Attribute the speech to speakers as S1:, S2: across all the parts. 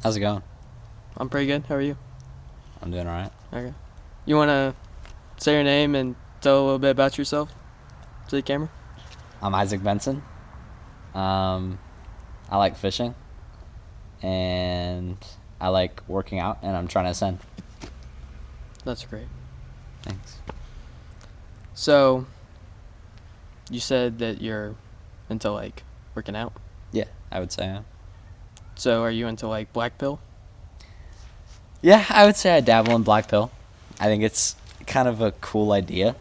S1: How's it going?
S2: I'm pretty good. How are you?
S1: I'm doing alright.
S2: Okay. You want to say your name and tell a little bit about yourself to the camera?
S1: I'm Isaac Benson. I like fishing. And I like working out, and I'm trying to ascend.
S2: That's great.
S1: Thanks.
S2: So, you said that you're into, like, working out.
S1: Yeah, I would say.
S2: So, are you into, like, black pill?
S1: Yeah, I would say I dabble in black pill. I think it's kind of a cool idea.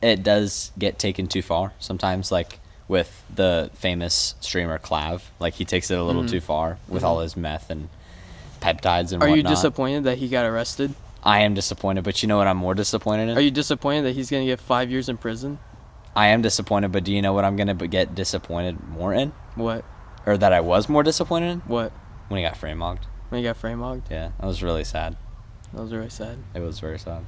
S1: It does get taken too far sometimes, like with the famous streamer Clav. Like, he takes it a little too far with all his meth and peptides and whatnot.
S2: Are you disappointed that he got arrested?
S1: I am disappointed, but you know what I'm more disappointed in?
S2: Are you disappointed that he's going to get 5 years in prison?
S1: I am disappointed, but do you know what I'm going to get disappointed more in?
S2: What?
S1: Or that I was more disappointed in?
S2: What?
S1: When he got frame-hogged.
S2: When he got frame-hogged?
S1: Yeah, that was really sad.
S2: That was really sad.
S1: It was very sad.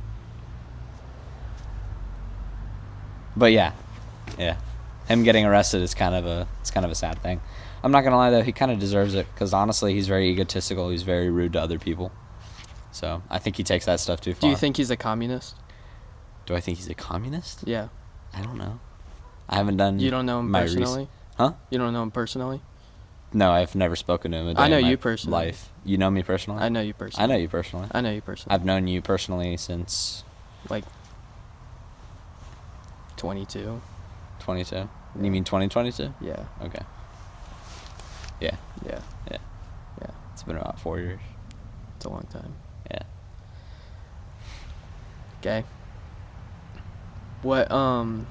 S1: But yeah. Him getting arrested is kind of a sad thing. I'm not gonna lie though, he kind of deserves it because honestly, he's very egotistical. He's very rude to other people. So I think he takes that stuff too far.
S2: Do you think he's a communist?
S1: Do I think he's a communist?
S2: Yeah.
S1: I don't know. I haven't done.
S2: You don't know him personally?
S1: Huh?
S2: You don't know him personally?
S1: No, I've never spoken to him a day
S2: I know
S1: in my
S2: you personally.
S1: life. You know me personally?
S2: I know you personally.
S1: I know you personally.
S2: I know you personally.
S1: I've known you personally since
S2: Like 22.
S1: 22.
S2: Yeah.
S1: You mean 2022?
S2: Yeah.
S1: Okay. Yeah.
S2: Yeah.
S1: Yeah.
S2: Yeah.
S1: It's been about 4 years.
S2: It's a long time.
S1: Yeah.
S2: Okay. What are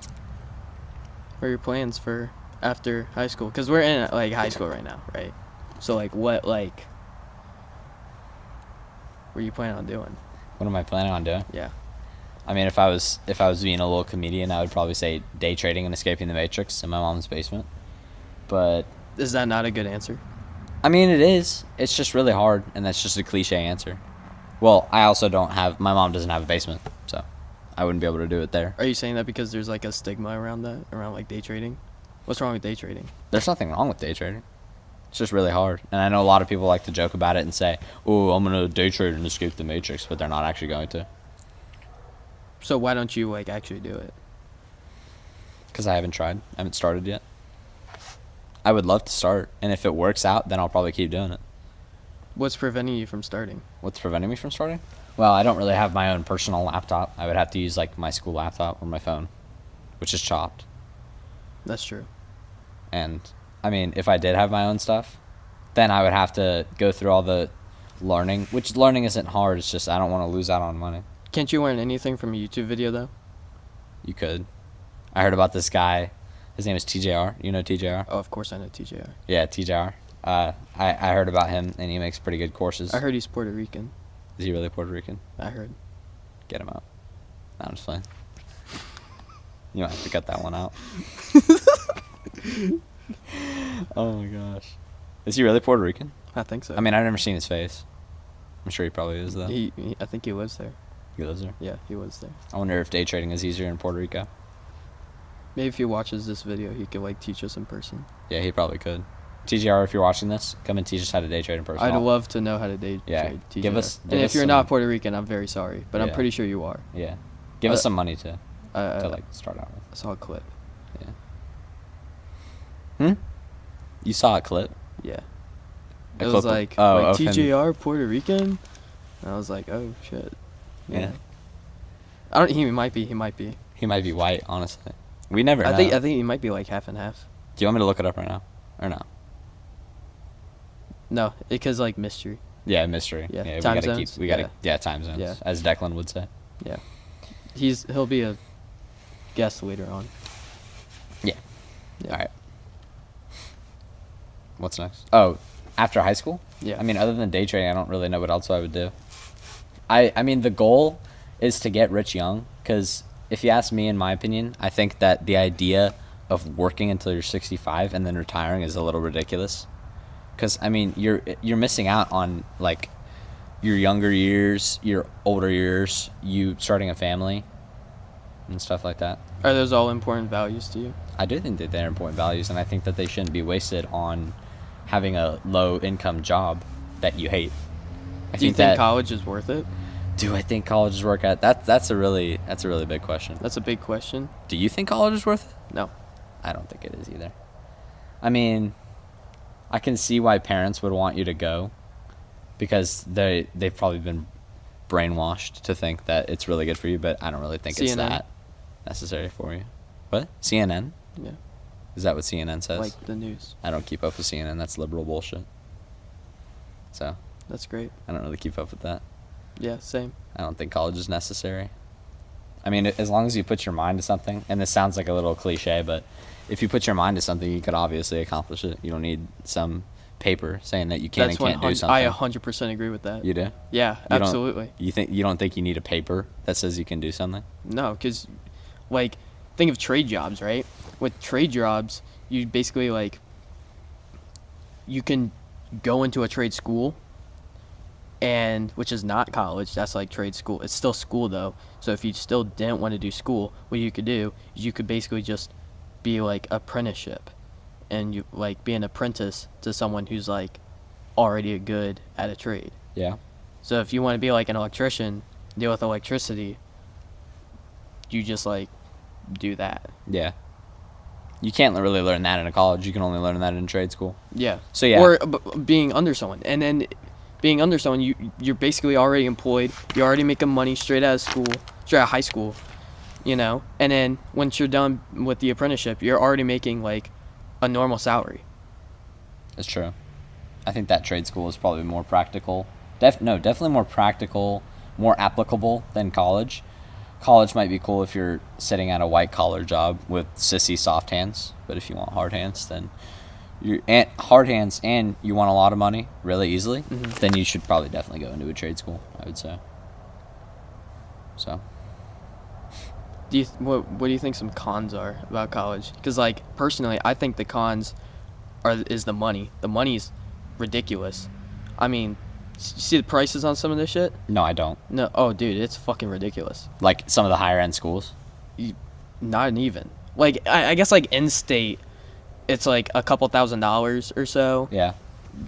S2: your plans for after high school? Because we're in like high school right now, right? So like what are you planning on doing?
S1: What am I planning on doing?
S2: Yeah.
S1: I mean, if I was being a little comedian, I would probably say day trading and escaping the Matrix in my mom's basement. But
S2: Is that not a good answer?
S1: I mean, it is. It's just really hard, and that's just a cliche answer. Well, I also my mom doesn't have a basement, so I wouldn't be able to do it there.
S2: Are you saying that because there's like a stigma around that, around like day trading? What's wrong with day trading?
S1: There's nothing wrong with day trading. It's just really hard. And I know a lot of people like to joke about it and say, "Oh, I'm going to day trade and escape the Matrix," but they're not actually going to.
S2: So why don't you like actually do it?
S1: Because I haven't tried. I haven't started yet. I would love to start, and if it works out, then I'll probably keep doing it.
S2: What's preventing you from starting?
S1: What's preventing me from starting? Well, I don't really have my own personal laptop. I would have to use like my school laptop or my phone, which is chopped.
S2: That's true.
S1: And I mean, if I did have my own stuff, then I would have to go through all the learning, which learning isn't hard. It's just I don't want to lose out on money.
S2: Can't you learn anything from a YouTube video though?
S1: You could. I heard about this guy. His name is TJR. You know TJR?
S2: Oh, of course I know TJR.
S1: Yeah, TJR. I heard about him, and he makes pretty good courses.
S2: I heard he's Puerto Rican.
S1: Is he really Puerto Rican?
S2: I heard.
S1: Get him out. No, I'm just playing. You might have to cut that one out. Oh my gosh. Is he really Puerto Rican?
S2: I think so.
S1: I mean, I've never seen his face. I'm sure he probably is, though.
S2: I think he lives there.
S1: He lives there?
S2: Yeah, he lives there.
S1: I wonder if day trading is easier in Puerto Rico.
S2: Maybe if he watches this video, he could like teach us in person.
S1: Yeah, he probably could. TGR, if you're watching this, come and teach us how to day trade in person.
S2: I'd love to know how to day trade. TJR.
S1: Give us
S2: and if you're
S1: some,
S2: not Puerto Rican, I'm very sorry, but I'm
S1: Yeah.
S2: pretty sure you are.
S1: Yeah. Give us some money to like start out with.
S2: I saw a clip.
S1: Yeah. You saw a clip?
S2: Yeah.
S1: A
S2: It
S1: clip
S2: was
S1: of-
S2: like,
S1: of him-
S2: TJR Puerto Rican. And I was like, oh shit.
S1: Yeah.
S2: I don't. He might be. He might be.
S1: He might be white, honestly. We never know.
S2: I think he might be like half and half.
S1: Do you want me to look it up right now? Or no?
S2: No, because like mystery.
S1: Yeah, mystery.
S2: Yeah,
S1: we
S2: time
S1: gotta
S2: zones.
S1: we gotta time zones.
S2: Yeah.
S1: As Declan would say.
S2: Yeah. He'll be a guest later on.
S1: Yeah.
S2: Yeah.
S1: Alright. What's next? Oh, after high school?
S2: Yeah.
S1: I mean, other than day trading, I don't really know what else I would do. I mean, the goal is to get rich young, because if you ask me, in my opinion, I think that the idea of working until you're 65 and then retiring is a little ridiculous. Because I mean, you're missing out on like your younger years, your older years, you starting a family, and stuff like that.
S2: Are those all important values to you?
S1: I do think that they're important values, and I think that they shouldn't be wasted on having a low income job that you hate.
S2: Do you think college is worth it?
S1: Do I think college is worth it? That's a really big question.
S2: That's a big question.
S1: Do you think college is worth it?
S2: No.
S1: I don't think it is either. I mean, I can see why parents would want you to go, because they've probably been brainwashed to think that it's really good for you, but I don't really think it's
S2: CNN.
S1: that necessary for you. What? CNN?
S2: Yeah.
S1: Is that what CNN says?
S2: Like the news.
S1: I don't keep up with CNN. That's liberal bullshit. So,
S2: That's great.
S1: I don't really keep up with that.
S2: Yeah, same.
S1: I don't think college is necessary. I mean, as long as you put your mind to something, and this sounds like a little cliche, but if you put your mind to something, you could obviously accomplish it. You don't need some paper saying that you can and can't do something.
S2: I 100% agree with that.
S1: You do?
S2: Yeah, absolutely.
S1: You don't think you need a paper that says you can do something?
S2: No, because, like, think of trade jobs, right? With trade jobs, you basically, like, you can go into a trade school, and which is not college. That's like trade school. It's still school though. So if you still didn't want to do school, what you could do is you could basically just be like apprenticeship, and you like be an apprentice to someone who's like already good at a trade.
S1: Yeah.
S2: So if you want to be like an electrician, deal with electricity, you just like do that.
S1: Yeah. You can't really learn that in a college. You can only learn that in trade school.
S2: Yeah.
S1: So yeah.
S2: Or being under someone, and then being under someone, you're basically already employed. You're already making money straight out of high school, you know. And then once you're done with the apprenticeship, you're already making like a normal salary.
S1: That's true. I think that trade school is probably more practical. Definitely more practical, more applicable than college. College might be cool if you're sitting at a white collar job with sissy soft hands, but if you want hard hands, then hard hands and you want a lot of money really easily, then you should probably definitely go into a trade school, I would say. So,
S2: what do you think some cons are about college? Because like personally, I think the cons is the money. The money's ridiculous. I mean, you see the prices on some of this shit?
S1: no, I don't.
S2: No, oh dude, it's fucking ridiculous.
S1: Like some of the higher end schools.
S2: Not even. Like I guess like in-state, it's like a couple $1,000s or so.
S1: Yeah.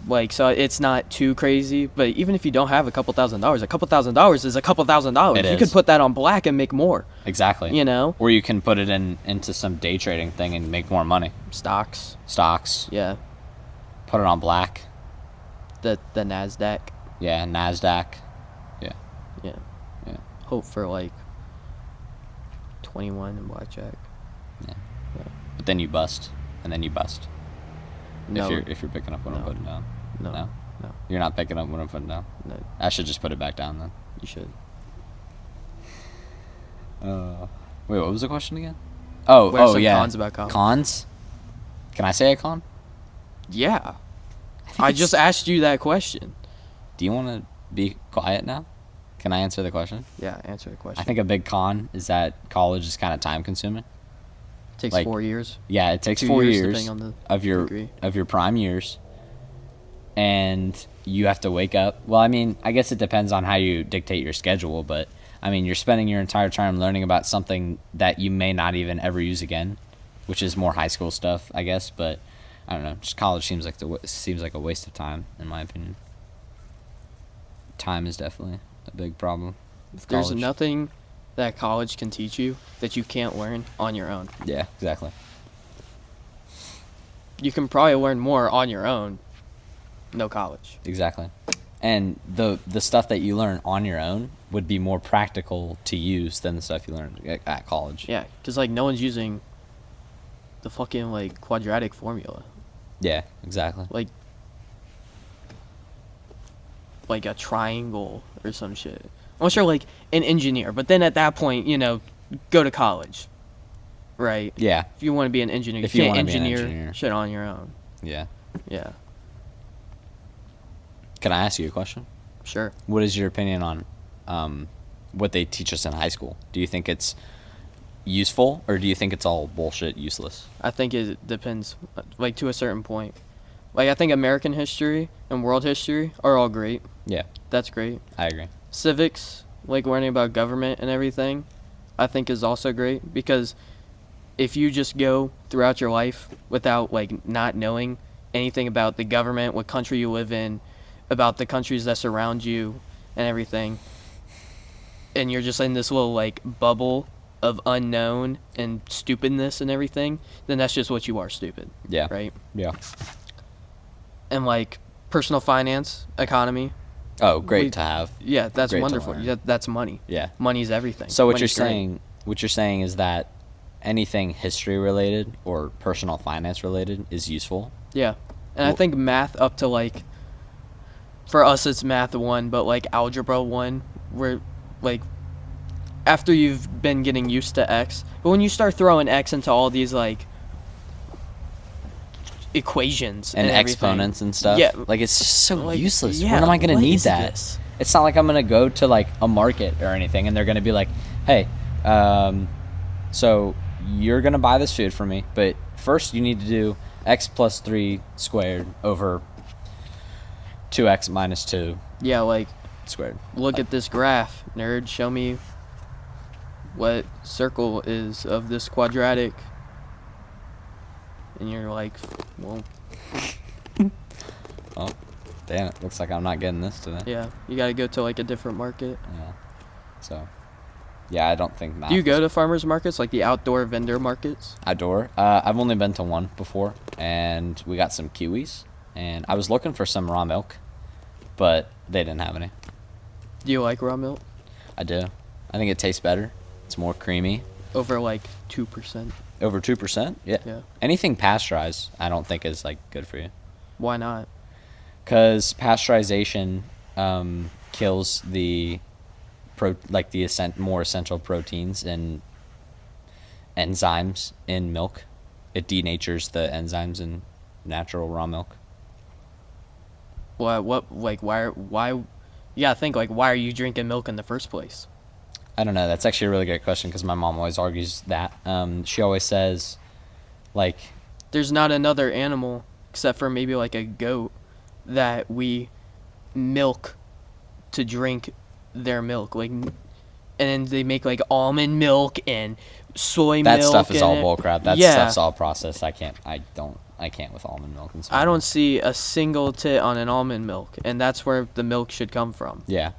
S2: Like, so it's not too crazy, but even if you don't have a couple $1,000s, a couple $1,000s is a couple $1,000.
S1: It
S2: You
S1: is.
S2: could put that on black and make more.
S1: Exactly.
S2: You know?
S1: Or you can put it into some day trading thing and make more money.
S2: Stocks.
S1: Yeah. Put it on black.
S2: The NASDAQ.
S1: Yeah, NASDAQ. Yeah.
S2: Yeah.
S1: Yeah.
S2: Hope for like 21 in blackjack.
S1: Yeah. But then you bust. And then you bust.
S2: No.
S1: If you're picking up what I'm
S2: No.
S1: putting down.
S2: No.
S1: You're not picking up what I'm putting down.
S2: No.
S1: I should just put it back down then.
S2: You should.
S1: Wait, what was the question again? Oh,
S2: What are some
S1: yeah.
S2: cons about college?
S1: Cons? Can I say a con?
S2: Yeah.
S1: think
S2: I
S1: it's-
S2: just asked you that question.
S1: Do you want to be quiet now? Can I answer the question?
S2: Yeah, answer the question.
S1: I think a big con is that college is kind of time consuming.
S2: it takes
S1: like,
S2: 4 years.
S1: Yeah, it takes
S2: 2
S1: 4
S2: years,
S1: years
S2: depending on the
S1: of your
S2: degree.
S1: prime years, and you have to wake up. Well, I mean, I guess it depends on how you dictate your schedule, but I mean, you're spending your entire time learning about something that you may not even ever use again, which is more high school stuff, I guess. But I don't know. Just college seems like a waste of time, in my opinion. Time is definitely a big problem with
S2: There's
S1: college.
S2: nothing that college can teach you that you can't learn on your own.
S1: Yeah, exactly.
S2: You can probably learn more on your own. No college.
S1: Exactly. And the stuff that you learn on your own would be more practical to use than the stuff you learn at college.
S2: Yeah, because like no one's using the fucking like quadratic formula.
S1: Yeah, exactly.
S2: Like a triangle or some shit. Unless you're like an engineer, but then at that point, you know, go to college. Right?
S1: Yeah,
S2: If you want to be an engineer,
S1: If
S2: you
S1: you
S2: can't
S1: wanna be an
S2: engineer
S1: engineer.
S2: shit on your own.
S1: yeah.
S2: Yeah,
S1: Can I ask you a question?
S2: sure.
S1: What is your opinion on what they teach us in high school? Do you think it's useful, or do you think it's all bullshit, useless?
S2: I think it depends, like to a certain point. Like I think American history and world history are all great.
S1: Yeah,
S2: That's great.
S1: I agree.
S2: Civics, like learning about government and everything, I think is also great because if you just go throughout your life without like not knowing anything about the government, what country you live in, about the countries that surround you and everything, and you're just in this little like bubble of unknown and stupidness and everything, then that's just what you are, stupid.
S1: Yeah.
S2: Right?
S1: Yeah.
S2: And like personal finance, economy,
S1: Oh, great to have.
S2: yeah, that's
S1: Great to
S2: wonderful.
S1: learn.
S2: That's money.
S1: Yeah.
S2: Money's everything.
S1: So what
S2: Money's great.
S1: what you're saying is that anything history related or personal finance related is useful.
S2: Yeah. And I
S1: Well-
S2: think math up to like, for us it's math 1, but like algebra 1, where like after you've been getting used to x, but when you start throwing x into all these like equations
S1: And
S2: everything,
S1: exponents and stuff.
S2: Yeah.
S1: Like, it's just so
S2: Like,
S1: useless.
S2: yeah,
S1: When am I going to
S2: what
S1: need
S2: is
S1: that?
S2: this?
S1: It's not like I'm going to go to, like, a market or anything, and they're going to be like, hey, so you're going to buy this food from me, but first you need to do x plus 3 squared over 2x minus 2
S2: Yeah, like
S1: squared.
S2: look at this graph, nerd. Show me what circle is of this quadratic. And you're like, well,
S1: Oh, damn it. Looks like I'm not getting this today.
S2: yeah, you got to go to like a different market.
S1: Yeah. So, yeah, I don't think math
S2: Do you go
S1: is
S2: to farmers markets, like the outdoor vendor markets?
S1: outdoor. I've only been to one before, and we got some kiwis, and I was looking for some raw milk, but they didn't have any.
S2: Do you like raw milk?
S1: I do. I think it tastes better. It's more creamy.
S2: Over like 2%.
S1: Over 2%? Yeah.
S2: Yeah.
S1: Anything pasteurized, I don't think is, like, good for you.
S2: Why not?
S1: Because pasteurization kills the more essential proteins and enzymes in milk. It denatures the enzymes in natural raw milk.
S2: Why? What? Like, why? You gotta think, like, why are you drinking milk in the first place?
S1: I don't know. That's actually a really great question because my mom always argues that. She always says, like,
S2: There's not another animal, except for maybe like a goat, that we milk to drink their milk. Like, and then they make like almond milk and soy
S1: that
S2: milk.
S1: stuff is all
S2: and
S1: bullcrap. That
S2: yeah.
S1: stuff's all processed. I can't with almond milk and stuff.
S2: I don't see a single tit on an almond milk, and that's where the milk should come from.
S1: Yeah.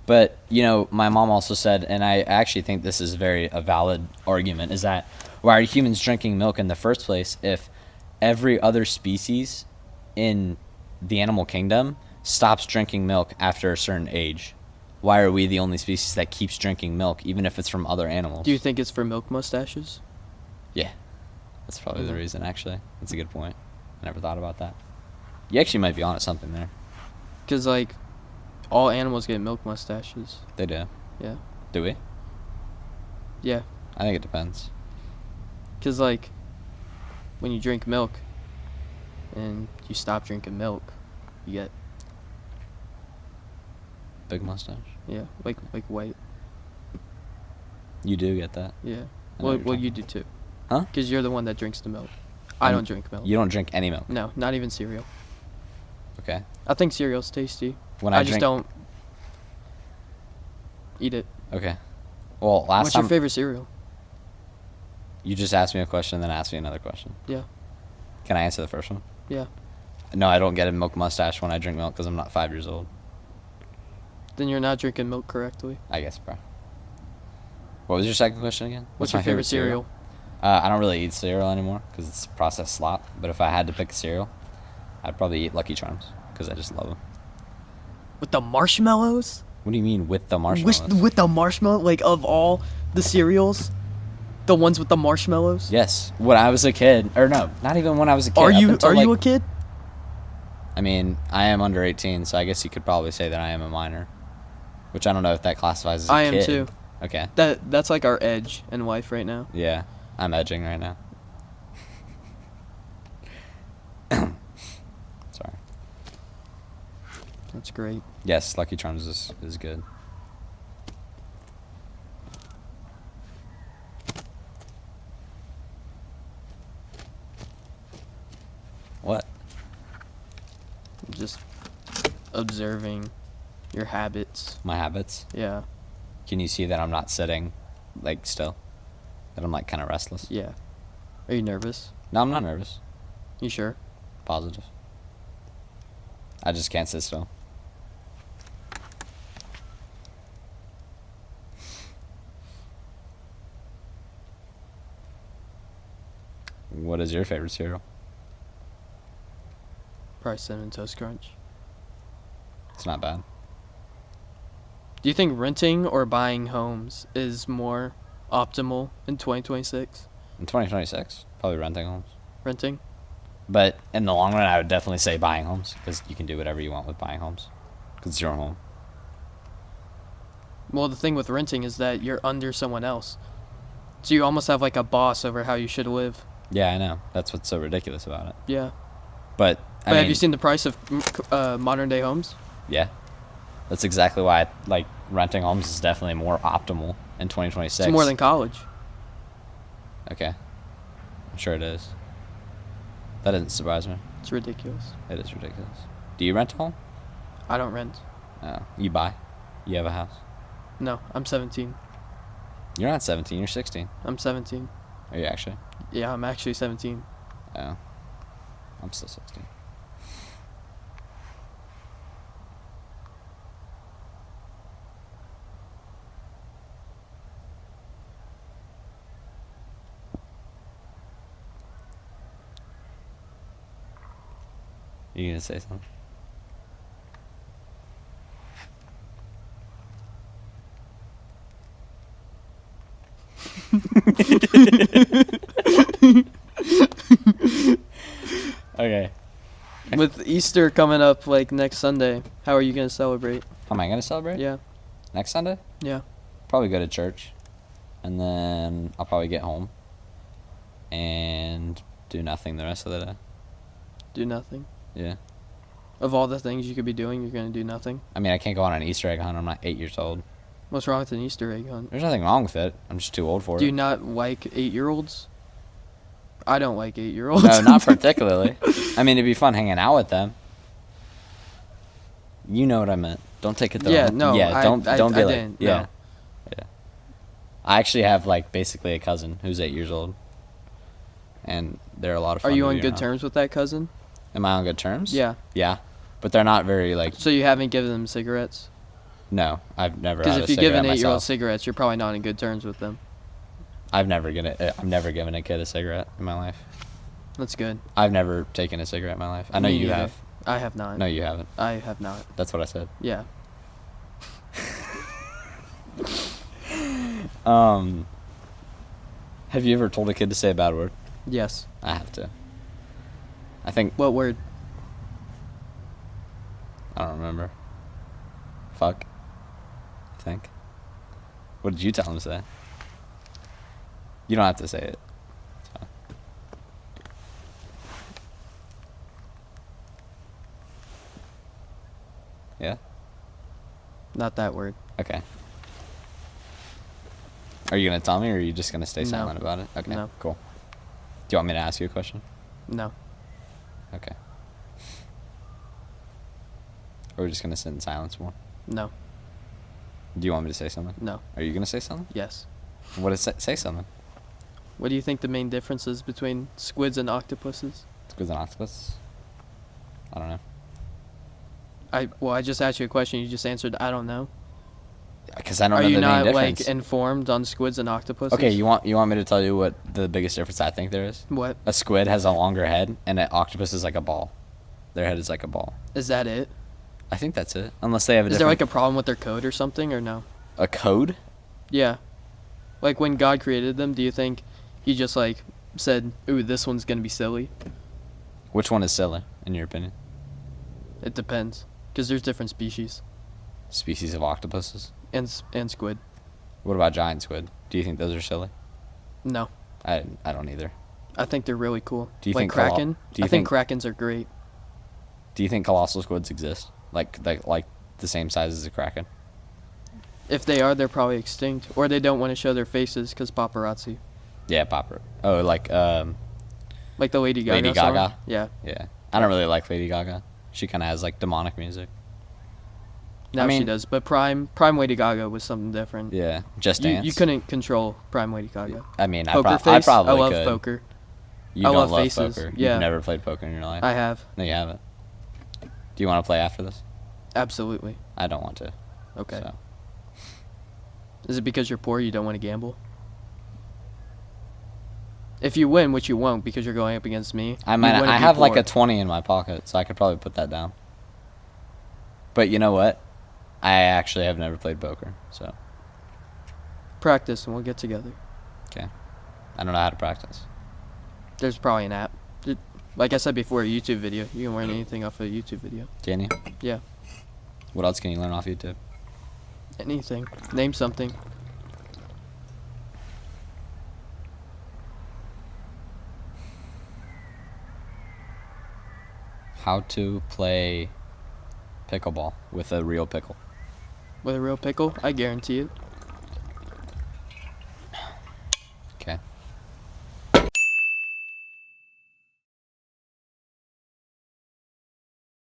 S1: But, my mom also said, and I actually think this is a valid argument, is that why are humans drinking milk in the first place if every other species in the animal kingdom stops drinking milk after a certain age? Why are we the only species that keeps drinking milk, even if it's from other animals?
S2: Do you think it's for milk mustaches?
S1: Yeah. That's probably the reason, actually. That's a good point. I never thought about that. You actually might be onto something there.
S2: Because, like, all animals get milk mustaches.
S1: They do.
S2: Yeah.
S1: Do we?
S2: Yeah.
S1: I think it depends.
S2: Because, like, when you drink milk and you stop drinking milk, you get,
S1: Big mustache.
S2: yeah, like white.
S1: You do get that.
S2: Yeah.
S1: I know
S2: Well,
S1: what you're talking
S2: you do too.
S1: Huh?
S2: Because you're the one that drinks the milk. I
S1: I'm-
S2: don't drink milk.
S1: You don't drink any milk.
S2: No, not even cereal.
S1: Okay.
S2: I think cereal's tasty.
S1: When
S2: I
S1: I
S2: just
S1: drink,
S2: don't eat it.
S1: Okay. Well, last
S2: What's
S1: time
S2: your favorite cereal?
S1: you just asked me a question, then asked me another question.
S2: Yeah.
S1: Can I answer the first one?
S2: Yeah.
S1: No, I don't get a milk mustache when I drink milk because I'm not 5 years old.
S2: Then you're not drinking milk correctly.
S1: I guess, bro. What was your second question again?
S2: What's your favorite cereal?
S1: I don't really eat cereal anymore because it's processed slop. But if I had to pick a cereal, I'd probably eat Lucky Charms because I just love them.
S2: With the marshmallows?
S1: What do you mean with the marshmallows?
S2: With the marshmallow, like of all the cereals, the ones with the marshmallows.
S1: Yes. When I was a kid, or no, not even when I was a kid.
S2: Are
S1: up
S2: you
S1: until,
S2: you a
S1: like-
S2: kid?
S1: I mean, I am under 18, so I guess you could probably say that I am a minor. Which I don't know if that classifies as a
S2: I
S1: kid.
S2: am too.
S1: Okay.
S2: That's like our edge in life right now.
S1: Yeah, I'm edging right now. Sorry.
S2: That's great.
S1: Yes, Lucky Charms is good.
S2: observing your habits.
S1: My habits.
S2: Yeah.
S1: Can you see that I'm not sitting, like, still? That I'm, like, kind of restless?
S2: Yeah. Are you nervous?
S1: No, I'm not nervous.
S2: You sure?
S1: Positive. I just can't sit still. What is your favorite cereal?
S2: Probably Cinnamon Toast Crunch.
S1: It's not bad.
S2: Do you think renting or buying homes is more optimal in 2026?
S1: In 2026, probably renting homes.
S2: Renting?
S1: But in the long run, I would definitely say buying homes because you can do whatever you want with buying homes because it's your home.
S2: Well, the thing with renting is that you're under someone else. So you almost have like a boss over how you should live.
S1: Yeah, I know. That's what's so ridiculous about it.
S2: Yeah.
S1: But I
S2: But have
S1: mean,
S2: you seen the price of modern day homes?
S1: yeah, that's exactly why like renting homes is definitely more optimal in 2026.
S2: It's more than college.
S1: Okay, I'm sure it is. That doesn't surprise me.
S2: It's ridiculous.
S1: It is ridiculous. Do you rent a home?
S2: I don't rent.
S1: No. You buy? You have a house?
S2: No, I'm 17.
S1: You're not 17. You're 16.
S2: I'm 17.
S1: Are you actually?
S2: Yeah, I'm actually 17.
S1: Oh, I'm still 16. You gonna say something? Okay.
S2: With Easter coming up like next Sunday, how are you going to celebrate?
S1: How am I gonna celebrate?
S2: Yeah.
S1: Next Sunday?
S2: Yeah.
S1: Probably go to church, and then I'll probably get home and do nothing the rest of the day.
S2: Do nothing.
S1: Yeah.
S2: Of all the things you could be doing, you're going to do nothing.
S1: I mean, I can't go on an Easter egg hunt. I'm not 8 years old.
S2: What's wrong with an Easter egg hunt?
S1: There's nothing wrong with it. I'm just too old for
S2: Do
S1: it.
S2: you not like 8-year-olds? I don't like 8-year-olds.
S1: No, not particularly. I mean, it'd be fun hanging out with them. You know what I meant. Don't take it the
S2: Yeah,
S1: wrong.
S2: no,
S1: Yeah, don't be
S2: I
S1: like.
S2: didn't,
S1: Yeah,
S2: no.
S1: yeah. I actually have like basically a cousin who's 8 years old, and they're a lot of
S2: Are
S1: fun.
S2: you
S1: to
S2: on
S1: be
S2: good
S1: around.
S2: terms with that cousin?
S1: Am I on good terms?
S2: Yeah.
S1: Yeah, but they're not very like.
S2: So you haven't given them cigarettes?
S1: No, I've never.
S2: Because
S1: Had
S2: if
S1: a
S2: you give an
S1: cigarette
S2: 8-year-old
S1: myself.
S2: cigarettes, you're probably not in good terms with them.
S1: I've never given a kid a cigarette in my life.
S2: That's good.
S1: I've never taken a cigarette in my life. I know
S2: Me
S1: you
S2: neither.
S1: have.
S2: I have not.
S1: No, you haven't.
S2: I have not.
S1: That's what I said.
S2: Yeah.
S1: Have you ever told a kid to say a bad word?
S2: Yes.
S1: I have to. I think
S2: What word?
S1: I don't remember. Fuck. I think. What did you tell him to say? You don't have to say it. It's fine. Yeah?
S2: Not that word.
S1: Okay. Are you going to tell me or are you just going to stay
S2: No.
S1: silent about it? Okay,
S2: No.
S1: cool. Do you want me to ask you a question?
S2: No.
S1: Okay. Or we're just going to sit in silence more?
S2: No.
S1: Do you want me to say something?
S2: No.
S1: Are you going to say something?
S2: Yes.
S1: What is say something?
S2: What do you think the main difference is between squids and octopuses?
S1: Squids and octopus? I don't know.
S2: I just asked you a question. You just answered, I don't know.
S1: Because I don't
S2: Are
S1: know
S2: you
S1: the main
S2: not
S1: difference.
S2: like informed on squids and octopuses?
S1: Okay, you want me to tell you what the biggest difference I think there is?
S2: What?
S1: A squid has a longer head, and an octopus is like a ball. Their head is like a ball.
S2: Is that it?
S1: I think that's it. Unless they have a
S2: Is there
S1: different...
S2: like a problem with their code or something, or no?
S1: a code?
S2: Yeah. Like when God created them, do you think he just like said, "Ooh, this one's gonna be silly"?
S1: Which one is silly, in your opinion?
S2: It depends, because there's different species
S1: Species of octopuses?
S2: and squid.
S1: What about giant squid? Do you think those are silly?
S2: No,
S1: I don't either.
S2: I think they're really cool.
S1: Do you
S2: like
S1: think
S2: kraken?
S1: do you
S2: I think krakens are great.
S1: Do you think colossal squids exist? Like the same size as a kraken?
S2: If they are, they're probably extinct, or they don't want to show their faces because paparazzi.
S1: Yeah, popper. Oh, like
S2: Like the Lady Gaga
S1: Lady
S2: song?
S1: Gaga?
S2: Yeah.
S1: yeah. I don't really like Lady Gaga. She kind of has like demonic music.
S2: Now
S1: I mean,
S2: she does, but Prime Lady Gaga was something different.
S1: Yeah, Just
S2: You,
S1: Dance.
S2: you couldn't control Prime Lady Gaga.
S1: I mean, I
S2: Poker
S1: probably
S2: face. I love
S1: could.
S2: poker.
S1: You
S2: I
S1: don't
S2: love
S1: love
S2: faces.
S1: poker.
S2: Yeah.
S1: You've never played poker in your life.
S2: I have.
S1: No, you haven't. Do you want to play after this?
S2: Absolutely.
S1: I don't want to.
S2: Okay.
S1: So.
S2: Is it because you're poor you don't want to gamble? If you win, which you won't because you're going up against me.
S1: I might.
S2: you wouldn't
S1: I
S2: be
S1: have like
S2: poor.
S1: a 20 in my pocket, so I could probably put that down. But you know what? I actually have never played poker, so
S2: Practice and we'll get together.
S1: okay. I don't know how to practice.
S2: There's probably an app. Like I said before, a YouTube video. You can learn anything off a YouTube video.
S1: Can you?
S2: Yeah.
S1: What else can you learn off YouTube?
S2: Anything. Name something.
S1: How to play pickleball with a real pickle.
S2: With a real pickle, I guarantee it.
S1: Okay.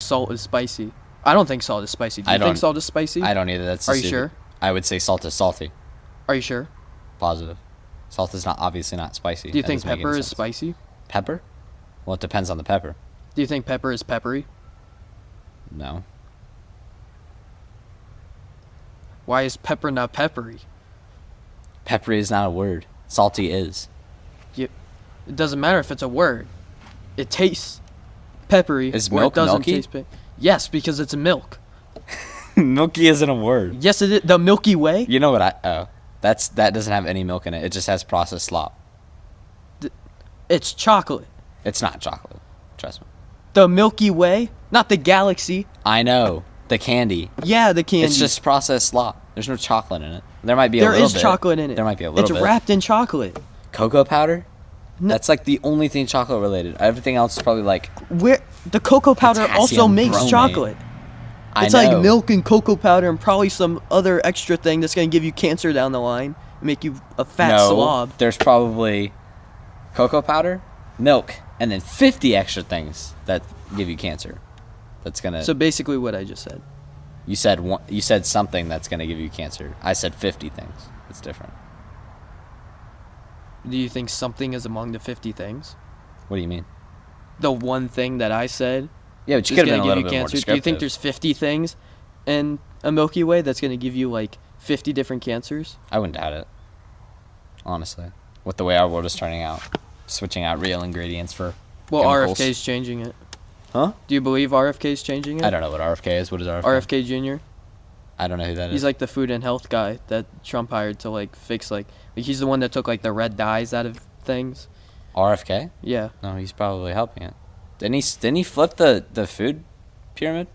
S2: Salt is spicy. I don't think salt is spicy. Do you think salt is spicy?
S1: I don't either. That's
S2: Are you
S1: stupid.
S2: sure?
S1: I would say salt is salty.
S2: Are you sure?
S1: Positive. Salt is not obviously not spicy.
S2: Do you
S1: That
S2: think
S1: doesn't make any
S2: pepper is
S1: sense.
S2: spicy?
S1: Pepper? Well, it depends on the pepper.
S2: Do you think pepper is peppery?
S1: No.
S2: Why is pepper not peppery?
S1: Peppery is not a word. Salty is.
S2: It doesn't matter if it's a word. It tastes peppery.
S1: Is
S2: or
S1: milk
S2: it doesn't
S1: milky?
S2: taste Yes, because it's milk.
S1: Milky isn't a word.
S2: Yes, it is. The Milky Way?
S1: You know what that doesn't have any milk in it. It just has processed slop.
S2: It's chocolate.
S1: It's not chocolate. Trust me.
S2: The Milky Way? Not the galaxy.
S1: I know. The candy.
S2: Yeah, the candy.
S1: It's just processed slop. There's no chocolate in it. There might be a
S2: There
S1: little
S2: is
S1: bit.
S2: chocolate in it.
S1: There might be a little
S2: It's
S1: bit.
S2: wrapped in chocolate.
S1: Cocoa powder?
S2: No.
S1: That's like the only thing chocolate related. Everything else is probably like
S2: Where the cocoa powder also
S1: Potassium
S2: makes
S1: bromate.
S2: chocolate.
S1: I
S2: It's
S1: know.
S2: like milk and cocoa powder and probably some other extra thing that's gonna give you cancer down the line and make you a fat
S1: No,
S2: slob.
S1: there's probably cocoa powder, milk, and then 50 extra things that give you cancer. That's gonna.
S2: So basically, what I just said.
S1: You said you said something that's gonna give you cancer. I said 50 things. It's different.
S2: Do you think something is among the 50 things?
S1: What do you mean?
S2: The one thing that I said
S1: Yeah, but you
S2: is
S1: could have
S2: gonna
S1: been a
S2: give
S1: little
S2: you
S1: bit more
S2: cancer. Do
S1: descriptive.
S2: you think there's 50 things in a Milky Way that's gonna give you like 50 different cancers?
S1: I wouldn't doubt it. Honestly, with the way our world is turning out, switching out real ingredients for
S2: Well,
S1: chemicals.
S2: RFK's changing it.
S1: Huh?
S2: Do you believe RFK's changing it?
S1: I don't know what RFK is. What is RFK?
S2: RFK Jr.
S1: I don't know who that is.
S2: He's like the food and health guy that Trump hired to like fix like he's the one that took like the red dyes out of things.
S1: RFK?
S2: Yeah.
S1: No, he's probably helping it. Didn't he flip the food pyramid?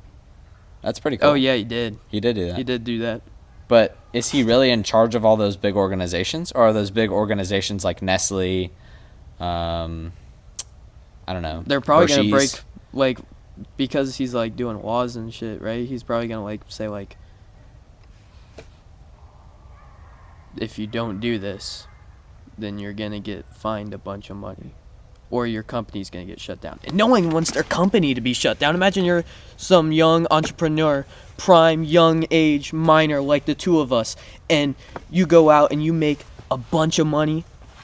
S1: That's pretty cool.
S2: Oh yeah, he did.
S1: He did do that.
S2: He did do that.
S1: But is he really in charge of all those big organizations, or are those big organizations like Nestle? I don't know.
S2: They're probably gonna
S1: Hershey's?
S2: break like because he's like doing laws and shit, right? He's probably gonna like say like if you don't do this, then you're gonna get fined a bunch of money. Or your company's gonna get shut down. And no one wants their company to be shut down. Imagine you're some young entrepreneur, prime young age minor like the two of us, and you go out and you make a bunch of money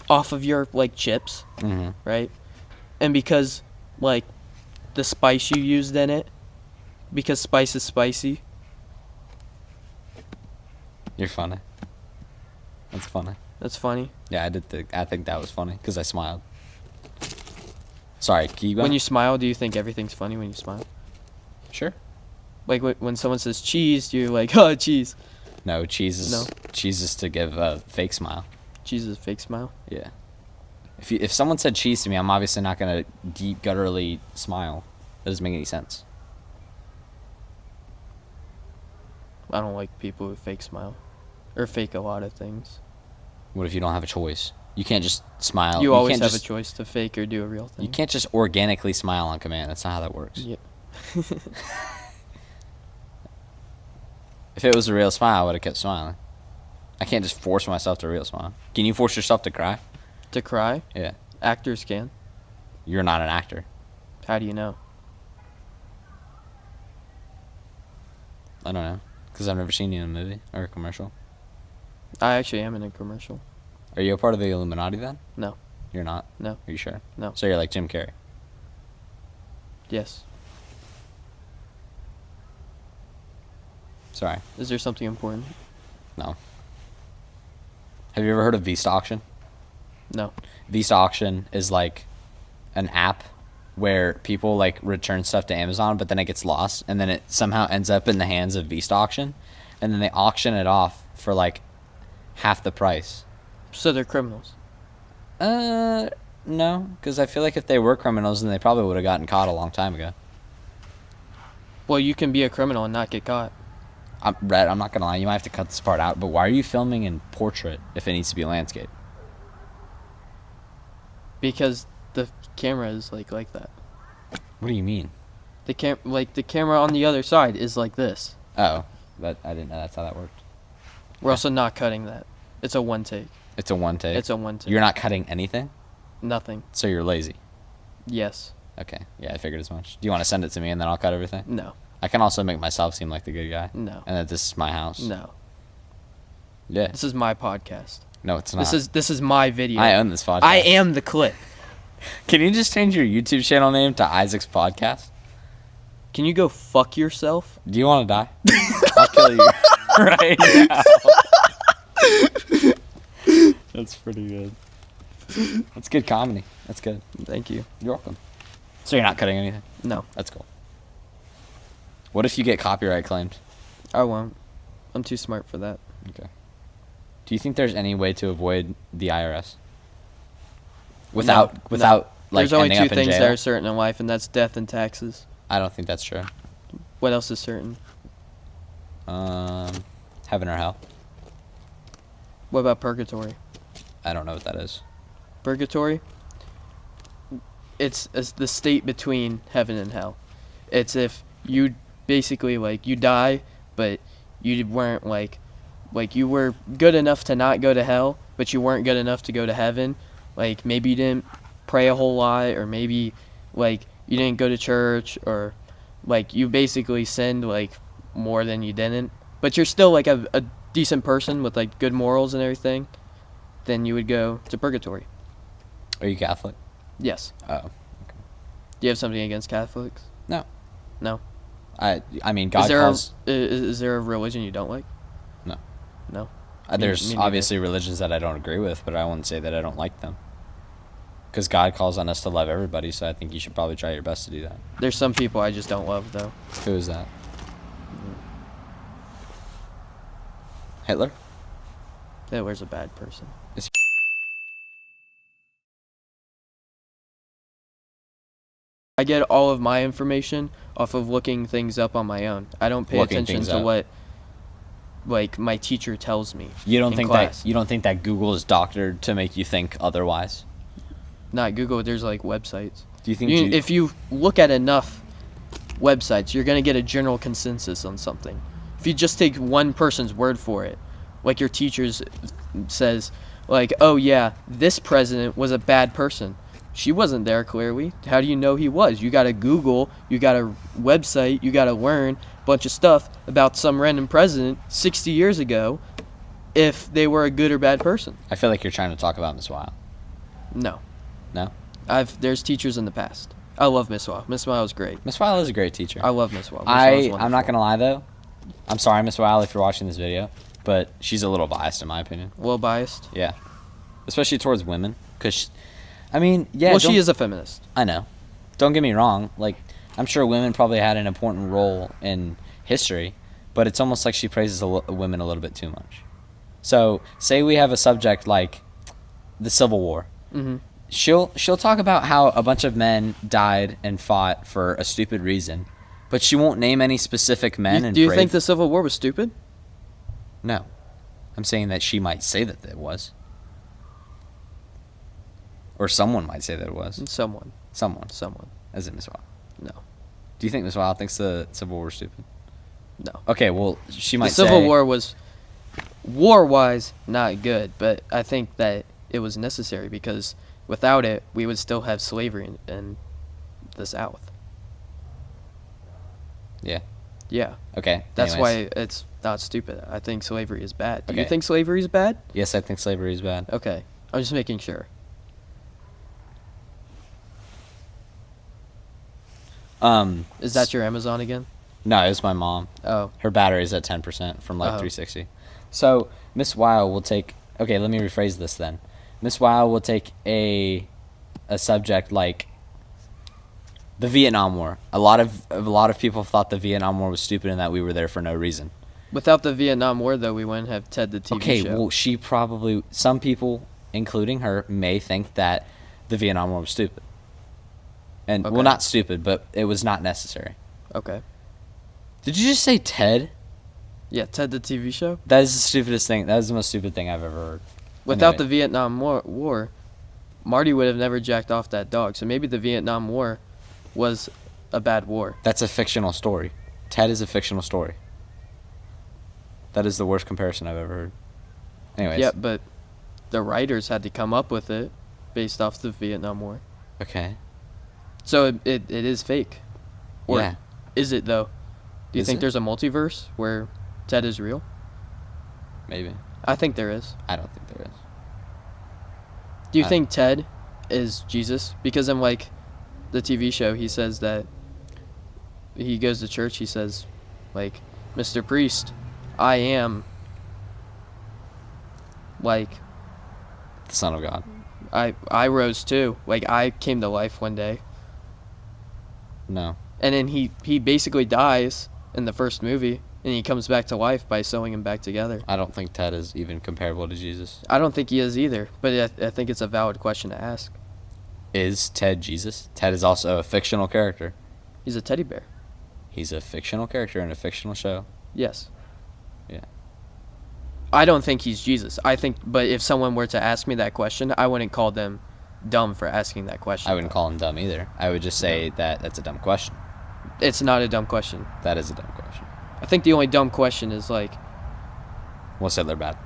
S2: off of your like chips,
S1: Mhm.
S2: right? And because like the spice you used in it, because spice is spicy.
S1: You're funny. That's funny.
S2: That's funny.
S1: Yeah, I think that was funny because I smiled. Sorry, can you go?
S2: When you smile, do you think everything's funny when you smile?
S1: Sure.
S2: Like when someone says cheese, you're like, oh, cheese.
S1: No, cheese is to give a fake smile.
S2: Cheese is a fake smile.
S1: Yeah. If someone said cheese to me, I'm obviously not gonna deep gutturally smile. That doesn't make any sense.
S2: I don't like people who fake smile. Or fake a lot of things.
S1: What if you don't have a choice? You can't just smile.
S2: You always
S1: can't
S2: have
S1: just,
S2: a choice to fake or do a real thing.
S1: You can't just organically smile on command. That's not how that works.
S2: Yep.
S1: If it was a real smile, I would have kept smiling. I can't just force myself to a real smile. Can you force yourself to cry?
S2: To cry?
S1: Yeah.
S2: Actors can.
S1: You're not an actor.
S2: How do you know?
S1: I don't know. Because I've never seen you in a movie or a commercial.
S2: I actually am in a commercial.
S1: Are you a part of the Illuminati then?
S2: No.
S1: You're not?
S2: No.
S1: Are you sure?
S2: No.
S1: So you're like Jim Carrey?
S2: Yes.
S1: Sorry.
S2: Is there something important?
S1: No. Have you ever heard of Vista Auction?
S2: No.
S1: Vista Auction is like an app where people like return stuff to Amazon, but then it gets lost, and then it somehow ends up in the hands of Vista Auction, and then they auction it off for like half the price.
S2: So they're criminals.
S1: No, because I feel like if they were criminals, then they probably would have gotten caught a long time ago.
S2: Well, you can be a criminal and not get caught.
S1: Rhett, I'm not gonna lie, you might have to cut this part out, but why are you filming in portrait if it needs to be landscape?
S2: Because the camera is like that.
S1: What do you mean?
S2: The camera on the other side is like this.
S1: Oh, I didn't know that's how that worked.
S2: We're also not cutting that. It's a one take.
S1: It's a one take.
S2: It's a one take.
S1: You're not cutting anything,
S2: Nothing.
S1: so you're lazy.
S2: Yes.
S1: Okay, yeah, I figured as much. Do you want to send it to me and then I'll cut everything?
S2: No.
S1: I can also make myself seem like the good guy.
S2: No.
S1: And that this is my house.
S2: No.
S1: Yeah.
S2: This is my podcast.
S1: No, it's not.
S2: This is my video.
S1: I own this podcast.
S2: I am the clip.
S1: Can you just change your YouTube channel name to Isaac's Podcast?
S2: Can you go fuck yourself?
S1: Do you want to die? I'll kill you right now. That's pretty good. That's good comedy. That's good.
S2: Thank you.
S1: You're welcome. So you're not cutting anything?
S2: No,
S1: That's cool. What if you get copyright claimed?
S2: I won't. I'm too smart for that.
S1: Okay. Do you think there's any way to avoid the IRS? Without like
S2: there's only
S1: ending
S2: two
S1: up in
S2: things
S1: jail?
S2: that are certain in life, and that's death and taxes.
S1: I don't think that's true.
S2: What else is certain?
S1: Heaven or hell?
S2: What about purgatory?
S1: I don't know what that is.
S2: Purgatory? It's the state between heaven and hell. It's if you basically you die, but you weren't like you were good enough to not go to hell, but you weren't good enough to go to heaven. Like maybe you didn't pray a whole lot, or maybe you didn't go to church, or you basically sinned more than you didn't, but you're still a decent person with good morals and everything. Then you would go to purgatory.
S1: Are you Catholic?
S2: Yes.
S1: Oh. Okay.
S2: Do you have something against Catholics?
S1: No.
S2: No.
S1: I mean, God calls...
S2: Is there a religion you don't like?
S1: No.
S2: No.
S1: There's
S2: Me neither.
S1: obviously religions that I don't agree with, but I wouldn't say that I don't like them. Because God calls on us to love everybody, so I think you should probably try your best to do that.
S2: There's some people I just don't love, though.
S1: Who is that? Hitler?
S2: Hitler's a bad person. I get all of my information off of looking things up on my own. I don't pay attention to what my teacher tells me.
S1: You don't
S2: in
S1: think
S2: class.
S1: that Google is doctored to make you think otherwise?
S2: Not Google. There's websites.
S1: Do you think
S2: if you look at enough websites, you're gonna get a general consensus on something. If you just take one person's word for it, your teacher says, oh yeah, this president was a bad person. She wasn't there clearly. How do you know he was? You gotta Google, you got a website, you gotta learn a bunch of stuff about some random president 60 years ago if they were a good or bad person.
S1: I feel like you're trying to talk about Miss Weil.
S2: No.
S1: No?
S2: There's teachers in the past. I love Miss Weil. Miss Weil was great.
S1: Miss Weil is a great teacher.
S2: I love Miss Weil. I'm
S1: not gonna lie though. I'm sorry, Miss Weil, if you're watching this video, but she's a little biased in my opinion.
S2: A little biased?
S1: Yeah. Especially towards women, because yeah.
S2: Well, she is a feminist.
S1: I know. Don't get me wrong. I'm sure women probably had an important role in history, but it's almost like she praises women a little bit too much. So, say we have a subject like the Civil War.
S2: Mm-hmm.
S1: She'll talk about how a bunch of men died and fought for a stupid reason, but she won't name any specific men.
S2: Do you think the Civil War was stupid?
S1: No. I'm saying that she might say that it was. Or someone might say that it was.
S2: Someone.
S1: As in Miss Weil.
S2: No.
S1: Do you think Miss Weil thinks the Civil War was stupid?
S2: No.
S1: Okay, well, she might say...
S2: The Civil War was, war-wise, not good, but I think that it was necessary because without it, we would still have slavery in the South.
S1: Yeah.
S2: Yeah.
S1: Okay.
S2: That's
S1: anyways.
S2: why it's not stupid. I think slavery is bad. Do you
S1: Okay.
S2: think slavery is bad?
S1: Yes, I think slavery is bad.
S2: Okay. I'm just making sure. Is that your Amazon again?
S1: No, it was my mom.
S2: Oh.
S1: Her battery's at 10% from like
S2: Oh.
S1: 360. So Miss Weil will take. Okay, let me rephrase this then. Miss Weil will take a subject like the Vietnam War. A lot of people thought the Vietnam War was stupid and that we were there for no reason.
S2: Without the Vietnam War, though, we wouldn't have Ted the TV
S1: Okay,
S2: show.
S1: well, she probably, some people, including her, may think that the Vietnam War was stupid. And
S2: Okay.
S1: well, not stupid, but it was not necessary.
S2: Okay.
S1: Did you just say Ted?
S2: Yeah, Ted the TV show.
S1: That is the stupidest thing. That is the most stupid thing I've ever heard.
S2: Without
S1: Anyway.
S2: the Vietnam War, Marty would have never jacked off that dog. So maybe the Vietnam War was a bad war.
S1: That's a fictional story. Ted is a fictional story. That is the worst comparison I've ever heard. Anyways.
S2: Yeah, but the writers had to come up with it based off the Vietnam War.
S1: Okay.
S2: So it is fake. Or
S1: Yeah.
S2: is it, though? Do you
S1: Is
S2: think
S1: it?
S2: there's a multiverse where Ted is real?
S1: Maybe.
S2: I think there is.
S1: I don't think there is.
S2: Do you
S1: I-
S2: think Ted is Jesus? Because in, like, the TV show, he says that he goes to church, he says, like, Mr. Priest, I am, like,
S1: The Son of God.
S2: I rose too. Like, I came to life one day.
S1: No.
S2: And then he basically dies in the first movie, and he comes back to life by sewing him back together.
S1: I don't think Ted is even comparable to Jesus.
S2: I don't think he is either, but I think it's a valid question to ask.
S1: Is Ted Jesus? Ted is also a fictional character.
S2: He's a teddy bear.
S1: He's a fictional character in a fictional show.
S2: Yes.
S1: Yeah.
S2: I don't think he's Jesus. But if someone were to ask me that question, I wouldn't call them dumb for asking that question.
S1: I wouldn't call him dumb either. I would just say that that's a dumb question.
S2: It's not a dumb question.
S1: That is a dumb question.
S2: I think the only dumb question is, like,
S1: Was Hitler bad?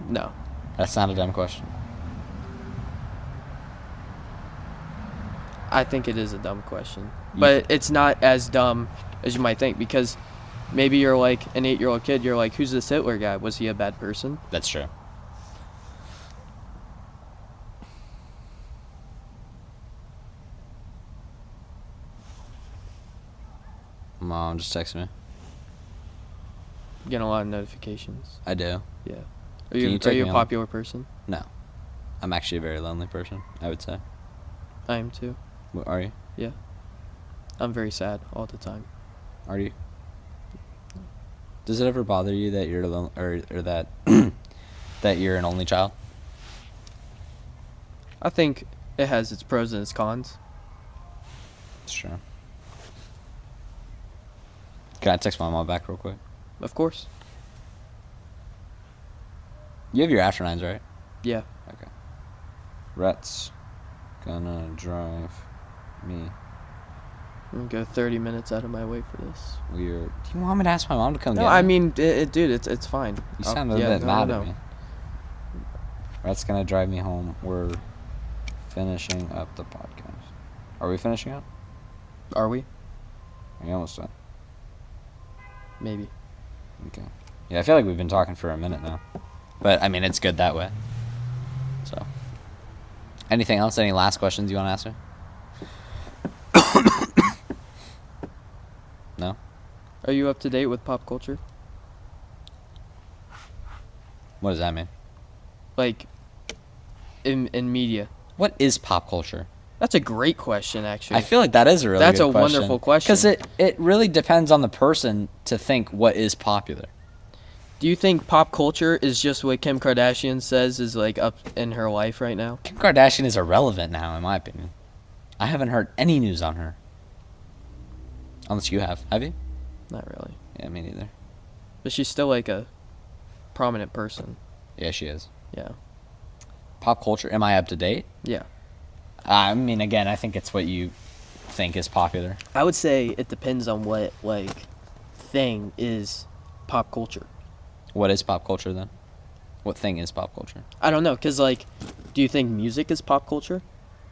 S2: no.
S1: That's not a dumb question.
S2: I think it is a dumb question. But it's not as dumb as you might think, because maybe you're like an 8-year-old kid, you're like, who's this Hitler guy? Was he a bad person?
S1: That's true. Mom just texted me.
S2: Getting a lot of notifications.
S1: I do.
S2: Yeah.
S1: Can you
S2: Are
S1: take
S2: you a
S1: me on?
S2: popular person?
S1: No. I'm actually a very lonely person, I would say.
S2: I am too.
S1: What are you?
S2: Yeah. I'm very sad all the time.
S1: Are you? Does it ever bother you that you're alone, or that that you're an only child?
S2: I think it has its pros and its cons.
S1: It's true. Can I text my mom back real quick?
S2: Of course.
S1: You have your astronines, right?
S2: Yeah.
S1: Okay. Rhett's gonna drive me
S2: I'm gonna go 30 minutes out of my way for this.
S1: weird. Do you want me to ask my mom to come
S2: No,
S1: get
S2: I
S1: me?
S2: mean, dude, it's fine.
S1: You
S2: I'll-
S1: sound a
S2: yeah,
S1: bit
S2: no,
S1: mad
S2: no.
S1: at me. Rhett's gonna drive me home. We're finishing up the podcast. Are we finishing up?
S2: Are we?
S1: We almost done.
S2: Maybe.
S1: Okay. Yeah, I feel like we've been talking for a minute now. But, I mean, it's good that way. So. Anything else? Any last questions you want to ask me? No?
S2: Are you up to date with pop culture?
S1: What does that mean?
S2: Like, in media?
S1: What is pop culture?
S2: That's a great question, actually.
S1: I feel like that is a really
S2: That's
S1: good
S2: a
S1: question.
S2: wonderful question.
S1: Because it really depends on the person to think what is popular.
S2: Do you think pop culture is just what Kim Kardashian says is, like, up in her life right now?
S1: Kim Kardashian is irrelevant now, in my opinion. I haven't heard any news on her. Unless you have. Have you?
S2: Not really.
S1: Yeah, me neither.
S2: But she's still, like, a prominent person.
S1: Yeah, she is.
S2: Yeah.
S1: Pop culture, am I up to date?
S2: Yeah.
S1: I mean, again, I think it's what you think is popular.
S2: I would say it depends on what, like, thing is pop culture.
S1: What is pop culture, then? What thing is pop culture?
S2: I don't know, because, like, do you think music is pop culture?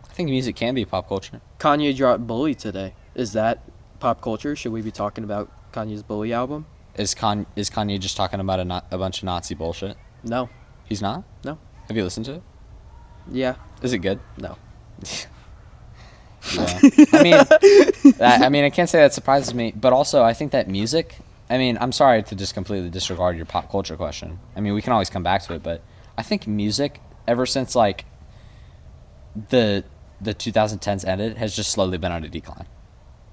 S1: I think music can be pop culture.
S2: Kanye dropped Bully today. Is that pop culture, should we be talking about Kanye's Bully album?
S1: Is Kanye just talking about a bunch of Nazi bullshit?
S2: No.
S1: He's not?
S2: No.
S1: Have you listened to it?
S2: Yeah.
S1: Is it good?
S2: No.
S1: Yeah. I mean, I can't say that surprises me, but also I think that music. I mean, I'm sorry to just completely disregard your pop culture question. I mean, we can always come back to it, but I think music, ever since like the 2010s ended, has just slowly been on a decline.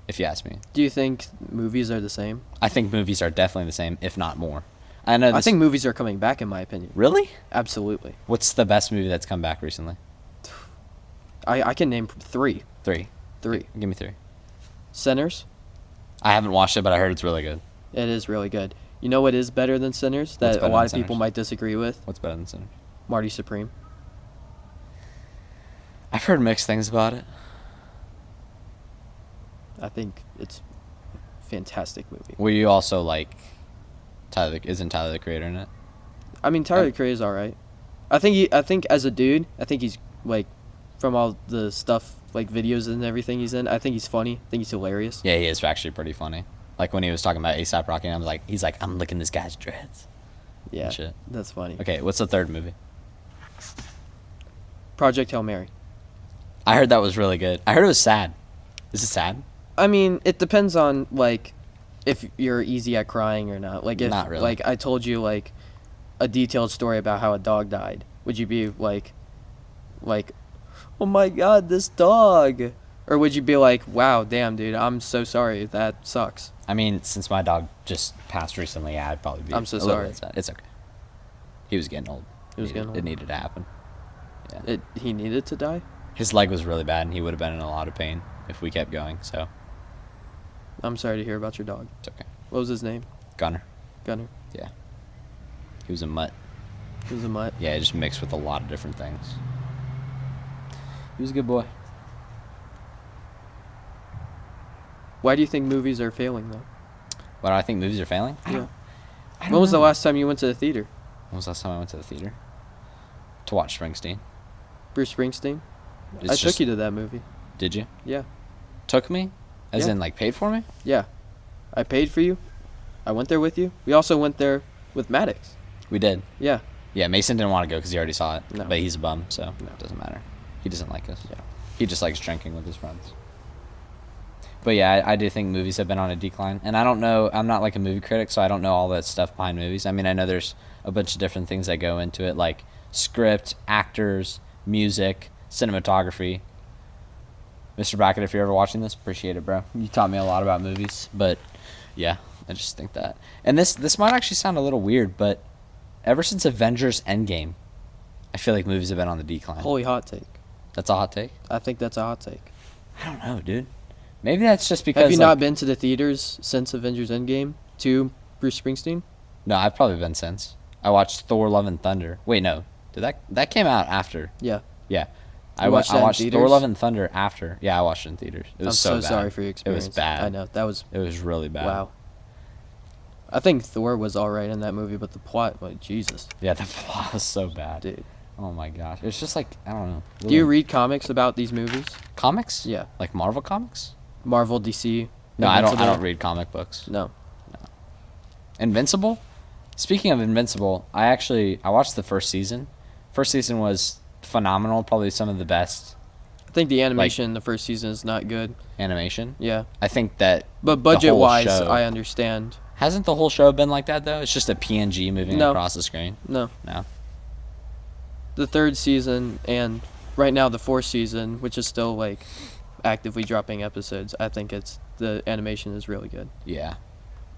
S1: If you ask me,
S2: Do you think movies are the same?
S1: I think movies are definitely the same, if not more. I know.
S2: I think movies are coming back, in my opinion.
S1: Really.
S2: Absolutely.
S1: What's the best movie that's come back recently?
S2: I can name 3.
S1: 3.
S2: 3.
S1: Give me 3.
S2: Sinners.
S1: I haven't watched it, but I heard it's really good.
S2: It is really good. You know what is better than Sinners that
S1: better
S2: a lot
S1: than
S2: of people
S1: Sinners?
S2: might disagree with?
S1: What's better than Sinners?
S2: Marty Supreme.
S1: I've heard mixed things about it.
S2: I think it's a fantastic movie.
S1: Were you also like isn't Tyler the Creator in it?
S2: I mean, Tyler the Creator is all right. I think as a dude, I think he's like, from all the stuff like videos and everything he's in, I think he's funny. I think he's hilarious.
S1: Yeah, he is actually pretty funny. Like when he was talking about A$AP Rocky, I was like, he's like, I'm licking this guy's dreads.
S2: Yeah,
S1: Shit.
S2: that's funny.
S1: Okay, what's the third movie?
S2: Project Hail Mary.
S1: I heard that was really good. I heard it was sad. Is it sad?
S2: I mean, it depends on like if you're easy at crying or not. Like if
S1: Not really.
S2: like I told you like a detailed story about how a dog died, would you be like, oh my god, this dog? Or would you be like, wow, damn, dude, I'm so sorry. That sucks.
S1: I mean, since my dog just passed recently, yeah, I'd probably be.
S2: I'm so
S1: a little
S2: sorry.
S1: bit sad. It's okay. He was getting old.
S2: He was getting old.
S1: It needed to happen. Yeah.
S2: He needed to die?
S1: His leg was really bad, and he would have been in a lot of pain if we kept going. So
S2: I'm sorry to hear about your dog.
S1: it's okay.
S2: What was his name?
S1: Gunner.
S2: Gunner.
S1: Yeah. He was a mutt.
S2: He was a mutt.
S1: Yeah, just mixed with a lot of different things. He was a good boy.
S2: Why do you think movies are failing though?
S1: Why do I think movies are failing?
S2: Yeah.
S1: I don't
S2: When was the
S1: know.
S2: last time you went to the theater?
S1: When was the last time I went to the theater? To watch Springsteen.
S2: Bruce Springsteen?
S1: It's
S2: I
S1: just-
S2: took you to that movie.
S1: Did you?
S2: Yeah.
S1: Took me? As
S2: Yeah.
S1: in, like, paid for me?
S2: Yeah. I paid for you. I went there with you. We also went there with Maddox.
S1: We did.
S2: Yeah.
S1: Yeah, Mason didn't want to go because he already saw it.
S2: No.
S1: But he's a bum, so
S2: No.
S1: it doesn't matter. He doesn't like us.
S2: Yeah.
S1: He just likes drinking with his friends. But yeah, I do think movies have been on a decline. And I don't know, I'm not like a movie critic, so I don't know all that stuff behind movies. I mean, I know there's a bunch of different things that go into it, like script, actors, music, cinematography. Mr. Brackett, if you're ever watching this, appreciate it, bro. You taught me a lot about movies. But yeah, I just think that. And this might actually sound a little weird, but ever since Avengers Endgame, I feel like movies have been on the decline.
S2: Holy hot take.
S1: That's a hot take?
S2: I think that's a hot take.
S1: I don't know, dude. Maybe that's just because.
S2: Have you
S1: like,
S2: not been to the theaters since Avengers Endgame to Bruce Springsteen?
S1: No, I've probably been since. I watched Thor: Love and Thunder. Wait, no. Did that came out after?
S2: Yeah.
S1: Yeah. I
S2: You watched that in
S1: watched Thor:
S2: theaters?
S1: Love and Thunder after. Yeah, I watched it in theaters. It was
S2: I'm so
S1: bad.
S2: sorry for your experience.
S1: It was bad.
S2: I know. That was
S1: It was really bad.
S2: wow. I think Thor was alright in that movie, but the plot, like Jesus,
S1: Yeah, the plot was so bad.
S2: dude.
S1: Oh my gosh. It's just like, I don't know.
S2: Do you read comics about these movies?
S1: comics?
S2: Yeah.
S1: Like Marvel comics?
S2: Marvel, DC.
S1: No, I don't
S2: Invincible?
S1: read comic books.
S2: No.
S1: Invincible? Speaking of Invincible, I watched the first season. First season was phenomenal, probably some of the best
S2: I think the animation in the first season is not good.
S1: animation.
S2: Yeah.
S1: I think that
S2: But
S1: the
S2: budget
S1: whole
S2: wise,
S1: show-
S2: I understand.
S1: Hasn't the whole show been like that though? It's just a PNG moving
S2: No.
S1: across the screen.
S2: No.
S1: No.
S2: The third season and right now the fourth season, which is still like actively dropping episodes, I think the animation is really good.
S1: Yeah.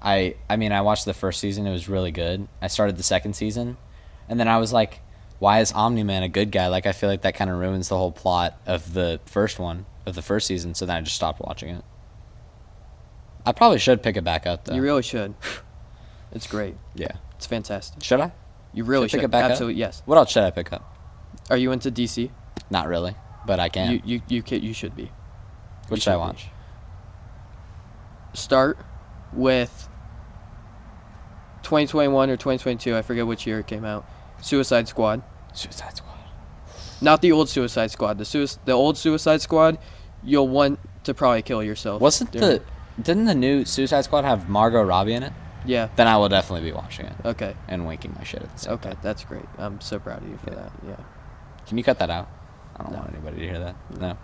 S1: I mean, I watched the first season. It was really good. I started the second season, and then I was like, why is Omni-Man a good guy? Like, I feel like that kind of ruins the whole plot of the first season, so then I just stopped watching it. I probably should pick it back up, though.
S2: You really should. It's great.
S1: Yeah.
S2: It's fantastic.
S1: Should I?
S2: You really
S1: Should I pick
S2: should.
S1: it back up?
S2: Absolutely, yes.
S1: What else should I pick up?
S2: Are you into DC?
S1: Not really, but I can.
S2: You should be.
S1: What
S2: you
S1: should I
S2: should be.
S1: watch?
S2: Start with 2021 or 2022. I forget which year it came out. Suicide Squad.
S1: Suicide Squad.
S2: Not the old Suicide Squad. The old Suicide Squad. You'll want to probably kill yourself.
S1: Wasn't
S2: during-
S1: Didn't the new Suicide Squad have Margot Robbie in it?
S2: Yeah.
S1: Then I will definitely be watching it
S2: Okay.
S1: and winking my shit at the same
S2: Okay,
S1: time.
S2: that's great. I'm so proud of you for that. Yeah.
S1: Can you cut that out? I don't
S2: No.
S1: want anybody to hear that. No.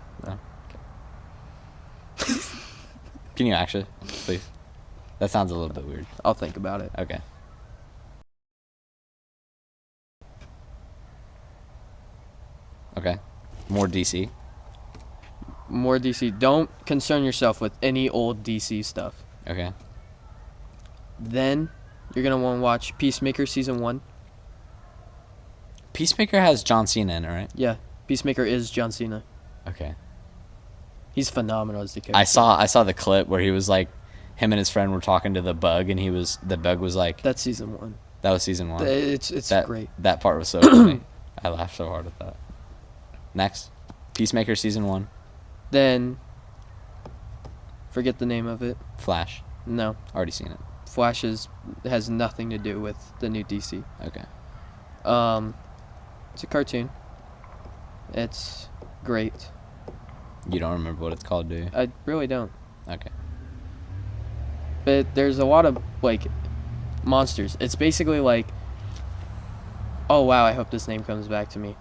S1: Okay. Can you actually, please? That sounds a little bit weird.
S2: I'll think about it.
S1: Okay. Okay. More DC.
S2: More DC. Don't concern yourself with any old DC stuff.
S1: Okay.
S2: Then you're gonna want to watch Peacemaker season 1.
S1: Peacemaker has John Cena in it, right?
S2: Yeah, Peacemaker is John Cena.
S1: Okay.
S2: He's phenomenal as the character.
S1: I saw the clip where he was like, him and his friend were talking to the bug, and the bug was like,
S2: That's season 1.
S1: that was season 1.
S2: It's
S1: that,
S2: great.
S1: That part was so funny. I laughed so hard at that. Next, Peacemaker season 1.
S2: Then forget the name of it.
S1: Flash.
S2: No,
S1: Already seen it.
S2: Flash has nothing to do with the new DC.
S1: Okay.
S2: It's a cartoon. It's great.
S1: You don't remember what it's called, do you?
S2: I really don't.
S1: Okay.
S2: But there's a lot of like monsters. It's basically like, oh wow, I hope this name comes back to me.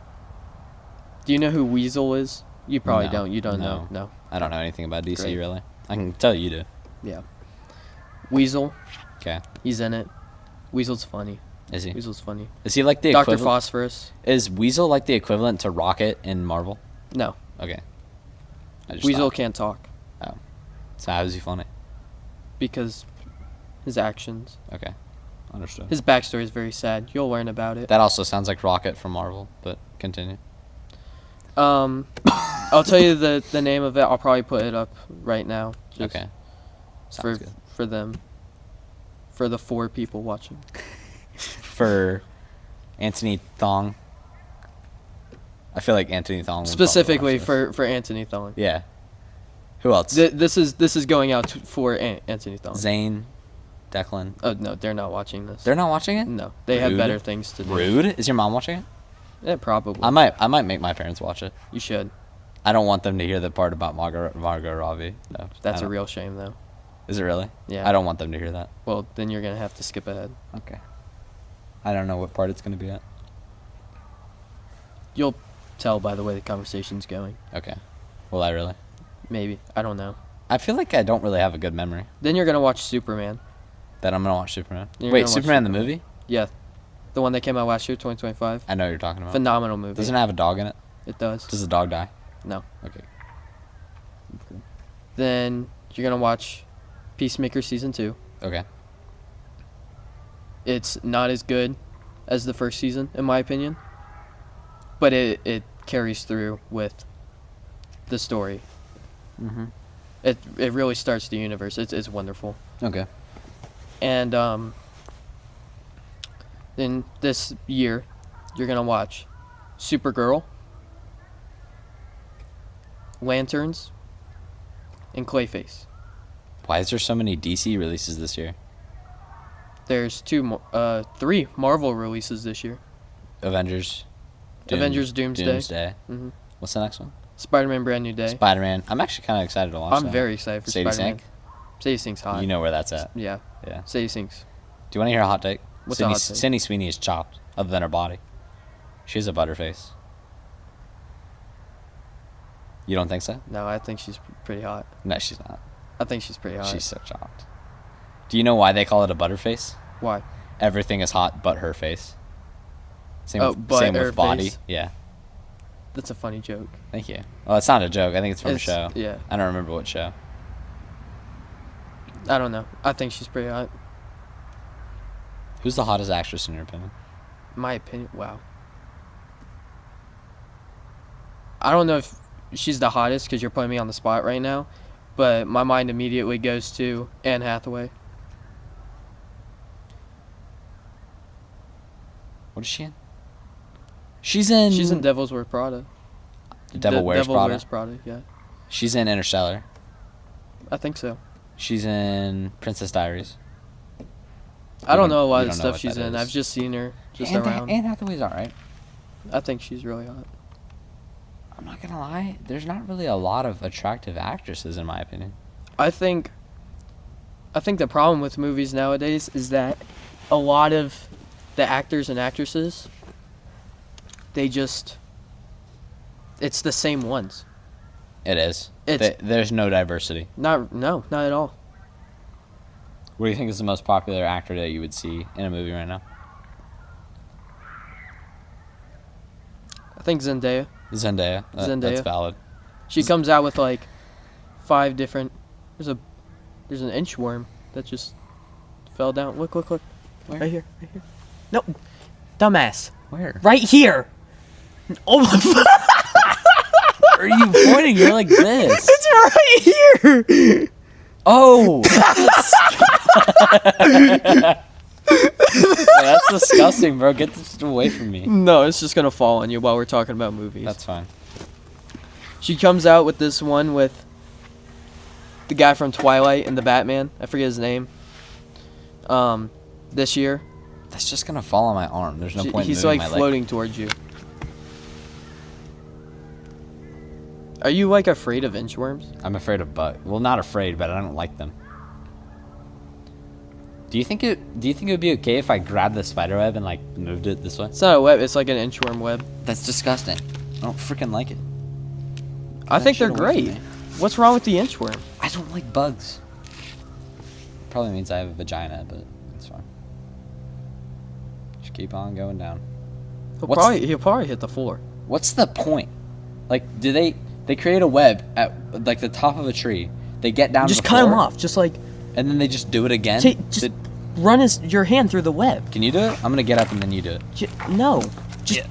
S2: Do you know who Weasel is? You probably
S1: No,
S2: don't. You don't
S1: no.
S2: know. No.
S1: I don't know anything about DC,
S2: Great.
S1: really. I can tell you do.
S2: Yeah. Weasel.
S1: Okay.
S2: He's in it. Weasel's funny.
S1: Is he?
S2: Weasel's funny.
S1: Is he like the
S2: Dr.
S1: equivalent?
S2: Phosphorus.
S1: Is Weasel like the equivalent to Rocket in Marvel?
S2: No.
S1: Okay. I just
S2: Weasel
S1: thought.
S2: can't talk
S1: Oh. So how is he funny?
S2: because his actions.
S1: Okay. Understood.
S2: His backstory is very sad. You'll learn about it.
S1: That also sounds like Rocket from Marvel, but continue.
S2: I'll tell you the name of it. I'll probably put it up right now. Just
S1: Okay.
S2: For
S1: Sounds good.
S2: for them. For the 4 people watching.
S1: For Anthony Thong. I feel like Anthony Thong would
S2: Specifically
S1: probably watch
S2: for Anthony Thong.
S1: this. Yeah. Who else?
S2: This is going out for Anthony Thong.
S1: Zane, Declan.
S2: Oh no, they're not watching this.
S1: They're not watching it?
S2: No, they have
S1: Rude.
S2: better things to do.
S1: Rude? Is your mom watching it?
S2: Yeah, probably.
S1: I might make my parents watch it.
S2: You should.
S1: I don't want them to hear the part about Margot Robbie. No,
S2: That's
S1: I
S2: a
S1: don't-
S2: real shame, though.
S1: Is it really?
S2: Yeah.
S1: I don't want them to hear that.
S2: Well, then you're gonna have to skip ahead.
S1: Okay. I don't know what part it's gonna be at.
S2: You'll tell by the way the conversation's going.
S1: Okay. Will I really?
S2: Maybe. I don't know.
S1: I feel like I don't really have a good memory.
S2: Then you're gonna watch Superman.
S1: That I'm gonna watch Superman.
S2: You're
S1: Wait,
S2: gonna watch
S1: Superman the movie?
S2: Yeah, the one that came out last year, 2025.
S1: I know what you're talking about.
S2: Phenomenal movie.
S1: Doesn't it have a dog in it?
S2: It does.
S1: Does the dog die?
S2: No.
S1: Okay.
S2: Then you're gonna watch Peacemaker season 2.
S1: Okay.
S2: It's not as good as the first season, in my opinion, but it carries through with the story.
S1: Mm-hmm.
S2: It really starts the universe. It's wonderful.
S1: Okay.
S2: And then this year, you're gonna watch Supergirl, Lanterns, and Clayface.
S1: Why is there so many DC releases this year?
S2: There's 3 Marvel releases this year.
S1: Avengers.
S2: Avengers Doomsday.
S1: Doomsday.
S2: hmm
S1: What's the next one?
S2: Spider-Man Brand New Day.
S1: Spider-Man. I'm actually kind of excited to watch that.
S2: I'm very excited for
S1: Sadie
S2: Spider-Man.
S1: Sink?
S2: Sadie Sink's hot.
S1: You know where that's at.
S2: Yeah.
S1: Yeah.
S2: Sadie Sink's.
S1: Do you want to hear a hot take?
S2: What's
S1: Sydney,
S2: a hot take?
S1: Sydney Sweeney is chopped, other than her body. She has a butterface. You don't think so?
S2: No, I think she's pretty hot.
S1: No, she's not.
S2: I think she's pretty hot.
S1: She's so chopped. Do you know why they call it a butterface?
S2: Why?
S1: Everything is hot but her face. Same,
S2: Oh,
S1: with,
S2: but
S1: same
S2: her
S1: with body.
S2: face?
S1: Yeah.
S2: That's a funny joke.
S1: Thank you. Well, it's not a joke. I think it's from a show.
S2: Yeah.
S1: I don't remember what show.
S2: I don't know. I think she's pretty hot.
S1: Who's the hottest actress in your opinion?
S2: My opinion. Wow. I don't know if she's the hottest because you're putting me on the spot right now, but my mind immediately goes to Anne Hathaway.
S1: What is she in? She's in
S2: Devil's Wears Prada.
S1: Devil Wears
S2: Devil
S1: Prada.
S2: Wears Prada, yeah.
S1: She's in Interstellar.
S2: I think so.
S1: She's in Princess Diaries.
S2: I don't know a lot
S1: you
S2: of the
S1: don't know
S2: stuff
S1: what
S2: she's
S1: that
S2: in.
S1: is.
S2: I've just seen her just
S1: Anne,
S2: around.
S1: Anne Hathaway's alright.
S2: I think she's really hot.
S1: I'm not gonna lie. There's not really a lot of attractive actresses in my opinion.
S2: I think I think the problem with movies nowadays is that a lot of the actors and actresses, it's the same ones.
S1: It is. There's no diversity.
S2: Not at all.
S1: What do you think is the most popular actor that you would see in a movie right now?
S2: I think Zendaya.
S1: Zendaya. That's valid.
S2: She comes out with like 5 different. There's an inchworm that just fell down. Look.
S1: Where?
S2: Right here. No, dumbass.
S1: Where?
S2: Right here. Oh.
S1: Where are you pointing? You're like this.
S2: It's right here.
S1: Oh. That's disgusting, bro. Get this away from me.
S2: No, it's just gonna fall on you while we're talking about movies.
S1: That's fine.
S2: She comes out with this one with the guy from Twilight and the Batman. I forget his name. This year.
S1: That's just gonna fall on my arm. There's no point in
S2: He's
S1: moving
S2: like
S1: my
S2: floating
S1: leg.
S2: towards you. Are you like afraid of inchworms?
S1: I'm afraid of bugs. Well, not afraid, but I don't like them. Do you think it would be okay if I grabbed the spider web and like moved it this way?
S2: It's not a web. It's like an inchworm web.
S1: That's disgusting. I don't freaking like it.
S2: I think they're
S1: Shit away from
S2: great.
S1: me.
S2: What's wrong with the inchworm?
S1: I don't like bugs. Probably means I have a vagina, but it's fine. Just keep on going down.
S2: He'll probably hit the floor.
S1: What's the point? Like, do they create a web at like the top of a tree? They get down.
S2: Just
S1: to the
S2: cut him
S1: floor,
S2: off. Just like
S1: and then they just do it again.
S2: run your hand through the web.
S1: Can you do it? I'm gonna get up and then you do it.
S2: No, dude,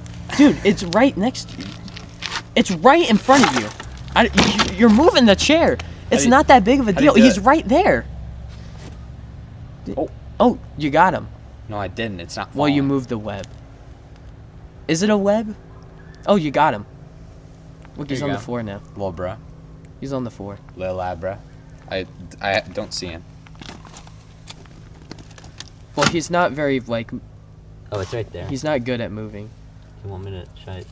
S2: it's right next to you. It's right in front of you. You're moving the chair. It's not that big of a deal. He's right there. Oh, you got him.
S1: No, I didn't. It's not.
S2: Well, you
S1: falling.
S2: moved the web. Is it a web? Oh, you got him. Look, he's on the floor now.
S1: Little bro.
S2: He's on the floor.
S1: Little lad, bro. I don't see him.
S2: Well, he's not very like.
S3: Oh, it's right there.
S2: He's not good at moving.
S3: You want me to try it?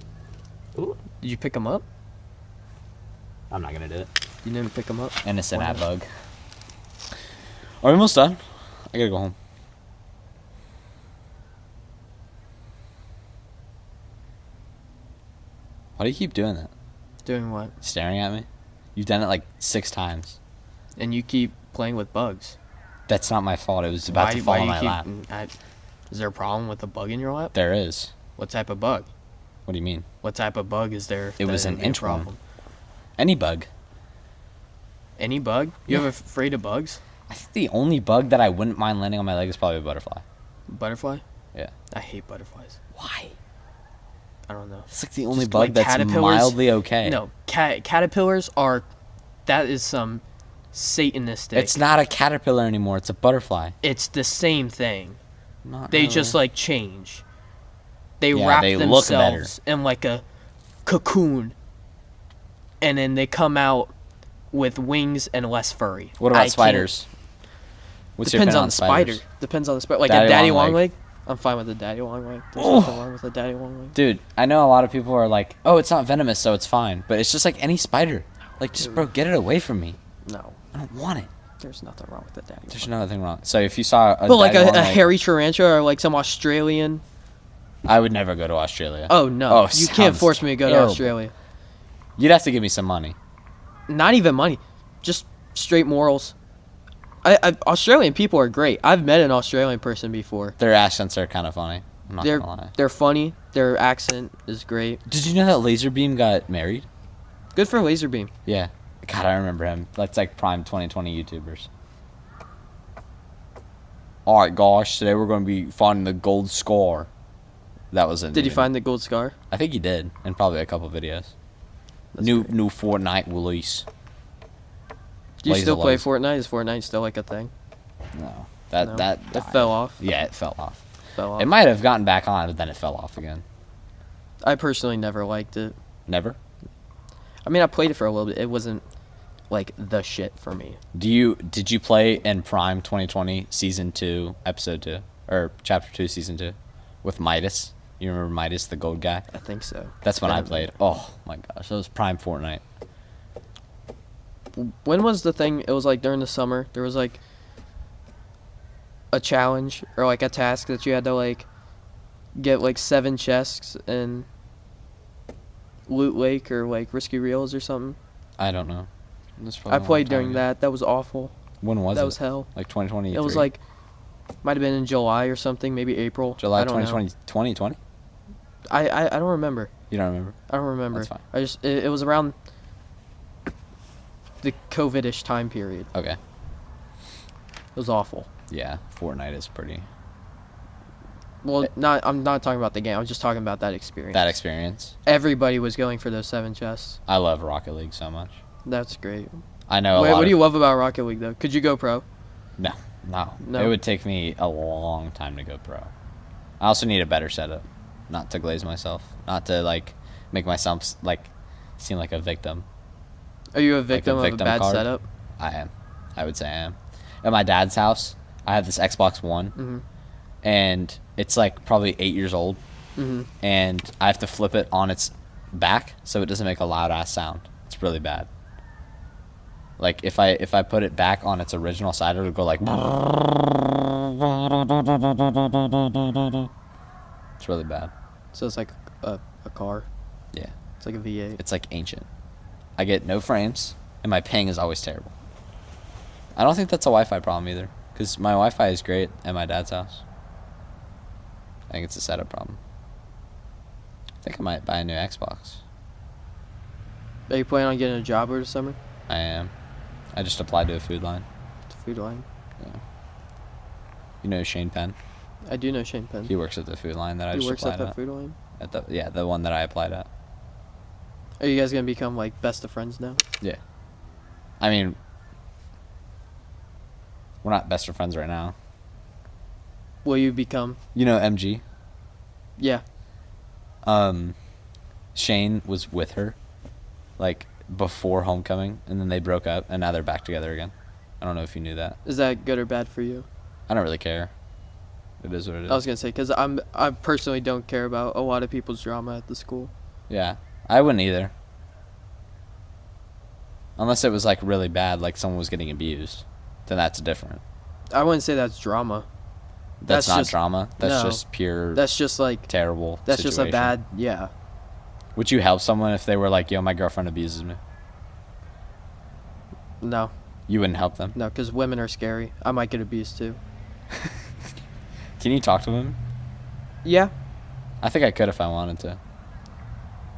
S3: Ooh.
S2: Did you pick him up?
S3: I'm not gonna do it.
S2: You didn't pick him up.
S1: Innocent
S2: Why
S1: ad
S2: not?
S1: bug. Are we almost done? I gotta go home. Why do you keep doing that?
S2: Doing what?
S1: Staring at me? You've done it like 6 times.
S2: And you keep playing with bugs.
S1: That's not my fault. It was about to fall on my lap.
S2: Is there a problem with a bug in your lap?
S1: There is.
S2: What type of bug?
S1: What do you mean?
S2: What type of bug is there?
S1: It was
S2: that
S1: an
S2: would be a
S1: inchworm.
S2: problem?
S1: Any bug.
S2: Any bug? You ever afraid of bugs?
S1: I think the only bug that I wouldn't mind landing on my leg is probably a butterfly.
S2: Butterfly?
S1: Yeah.
S2: I hate butterflies.
S1: Why?
S2: I don't know.
S1: It's like the only
S2: Just
S1: bug
S2: like
S1: that's
S2: caterpillars.
S1: mildly okay.
S2: No, caterpillars are. That is some satanistic.
S1: It's not a caterpillar anymore. It's a butterfly.
S2: It's the same thing.
S1: Not
S2: They
S1: really.
S2: just like change. They
S1: Yeah,
S2: wrap
S1: they look
S2: themselves in like a cocoon, and then they come out with wings and less furry.
S1: What
S2: I
S1: about
S2: can't-
S1: spiders? What's your
S2: Depends
S1: opinion
S2: on the spider.
S1: spiders?
S2: Depends on the spider. Like
S1: Daddy
S2: a daddy
S1: long
S2: long
S1: leg.
S2: leg. I'm fine with a daddy long leg. There's
S1: Oh.
S2: nothing wrong with a daddy long leg.
S1: Dude, I know a lot of people are like, oh, it's not venomous, so it's fine. But it's just like any spider. Like, just, bro, get it away from me.
S2: No,
S1: I don't want it.
S2: there's nothing wrong with a daddy.
S1: There's nothing wrong. So if you saw a
S2: But like
S1: daddy long
S2: a
S1: leg-
S2: hairy tarantula or like some Australian.
S1: I would never go to Australia.
S2: Oh no,
S1: Oh,
S2: you can't
S1: sounds
S2: force me to go to
S1: terrible.
S2: Australia.
S1: You'd have to give me some money.
S2: Not even money, just straight morals. Australian people are great. I've met an Australian person before.
S1: Their accents are kind of funny. I'm not
S2: They're
S1: gonna lie.
S2: they're funny. Their accent is great.
S1: Did you know that Laserbeam got married?
S2: Good for Laserbeam.
S1: Yeah. God, I remember him. That's like prime 2020 YouTubers. Alright, gosh, today we're going to be finding the gold scar. That was it.
S2: Did you find the gold scar?
S1: I think he did, in probably a couple videos.
S2: That's
S1: New
S2: great.
S1: Fortnite release.
S2: Do you
S1: Laser
S2: still play
S1: lights.
S2: Fortnite? Is Fortnite still like a thing?
S1: No,
S2: No?
S1: that
S2: It
S1: died.
S2: fell off.
S1: Yeah, it fell off.
S2: Fell off.
S1: It might have gotten back on, but then it fell off again.
S2: I personally never liked it.
S1: Never.
S2: I mean, I played it for a little bit. It wasn't like the shit for me.
S1: Did you play in Prime 2020 Season 2 Episode 2 or Chapter 2 Season 2 with Midas? You remember Midas, the gold guy?
S2: I think so.
S1: That's when I
S2: Damn.
S1: played. Oh my gosh, that was Prime Fortnite.
S2: When was the thing? It was like during the summer. There was like a challenge or like a task that you had to like get like 7 chests in Loot Lake or like Risky Reels or something?
S1: I don't know.
S2: I played during that. That was awful.
S1: When was it?
S2: That was hell.
S1: Like 2020.
S2: It was like, might have been in July or something, maybe April.
S1: July
S2: I don't
S1: 2020.
S2: know.
S1: 2020.
S2: I don't remember.
S1: You don't remember?
S2: I don't remember.
S1: That's fine.
S2: It was around the COVID-ish time period.
S1: Okay.
S2: It was awful.
S1: Yeah, Fortnite is pretty.
S2: Well, I'm not talking about the game. I was just talking about that experience.
S1: That experience.
S2: Everybody was going for those 7 chests.
S1: I love Rocket League so much.
S2: That's great.
S1: I know.
S2: What do you love about Rocket League though? Could you go pro?
S1: No.
S2: No.
S1: It would take me a long time to go pro. I also need a better setup, not to glaze myself, not to like make myself like seem like a victim.
S2: Are you a victim of a
S1: victim
S2: bad
S1: card?
S2: setup?
S1: I am. I would say I am. At my dad's house, I have this Xbox One,
S2: Mm-hmm.
S1: and it's like probably 8 years old,
S2: Mm-hmm.
S1: and I have to flip it on its back so it doesn't make a loud ass sound. It's really bad. Like if I put it back on its original side, it would go like. It's really bad.
S2: So it's like a car.
S1: Yeah.
S2: It's like a V8.
S1: It's like ancient. I get no frames, and my ping is always terrible. I don't think that's a Wi-Fi problem either, because my Wi-Fi is great at my dad's house. I think it's a setup problem. I think I might buy a new Xbox.
S2: Are you planning on getting a job over the summer?
S1: I am. I just applied to a food line.
S2: The food line.
S1: Yeah. You know Shane Penn?
S2: I do know Shane Penn.
S1: He works at the food line that I
S2: He
S1: just
S2: works
S1: applied
S2: at that food line.
S1: the one that I applied at.
S2: Are you guys gonna become like best of friends now?
S1: Yeah. I mean, we're not best of friends right now.
S2: Will you become?
S1: You know MG?
S2: Yeah.
S1: Shane was with her, like, before homecoming, and then they broke up, and now they're back together again. I don't know if you knew that.
S2: Is that good or bad for you?
S1: I don't really care. It is what it is.
S2: I was gonna say because I personally don't care about a lot of people's drama at the school.
S1: Yeah, I wouldn't either. Unless it was, like, really bad, like someone was getting abused. Then that's different.
S2: I wouldn't say that's drama.
S1: That's not
S2: just
S1: drama. That's
S2: no.
S1: just pure
S2: That's just like
S1: terrible
S2: that's just a
S1: situation.
S2: bad yeah.
S1: Would you help someone if they were like, yo, my girlfriend abuses me?
S2: No,
S1: You wouldn't help them?
S2: no, because women are scary. I might get abused too.
S1: Can you talk to them?
S2: Yeah,
S1: I think I could if I wanted to.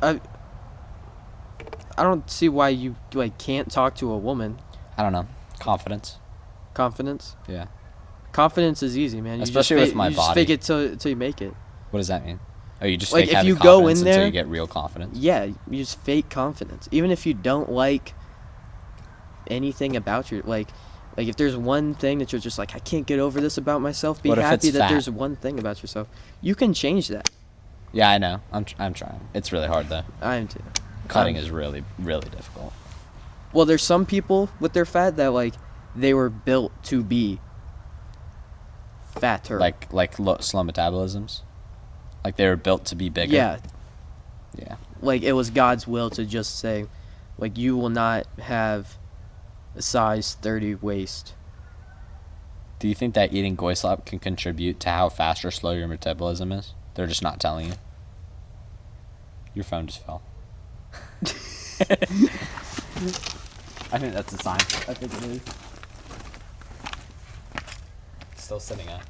S2: I don't see why you like can't talk to a woman.
S1: I don't know. Confidence.
S2: Confidence.
S1: Yeah.
S2: Confidence is easy, man. You
S1: Especially
S2: just
S1: with my
S2: you just
S1: body.
S2: fake it till you make it.
S1: What does that mean? Oh, you just
S2: Like,
S1: fake
S2: if
S1: having
S2: you go
S1: confidence
S2: in
S1: until
S2: there-
S1: you get real confidence.
S2: Yeah, you just fake confidence. Even if you don't like anything about your like if there's one thing that you're just like I can't get over this about myself, be
S1: What if
S2: happy
S1: it's
S2: that
S1: fat?
S2: there's one thing about yourself. You can change that.
S1: Yeah, I know. I'm trying. It's really hard though.
S2: I am too.
S1: Cutting is really, really difficult.
S2: Well, there's some people with their fat that like they were built to be fatter.
S1: Like slow metabolisms. Like they were built to be bigger.
S2: yeah,
S1: Yeah.
S2: like it was God's will to just say, like you will not have a size 30 waist.
S1: Do you think that eating goislop can contribute to how fast or slow your metabolism is? They're just not telling you. Your phone just fell. I think that's a sign.
S2: I think it is.
S1: Still sitting up.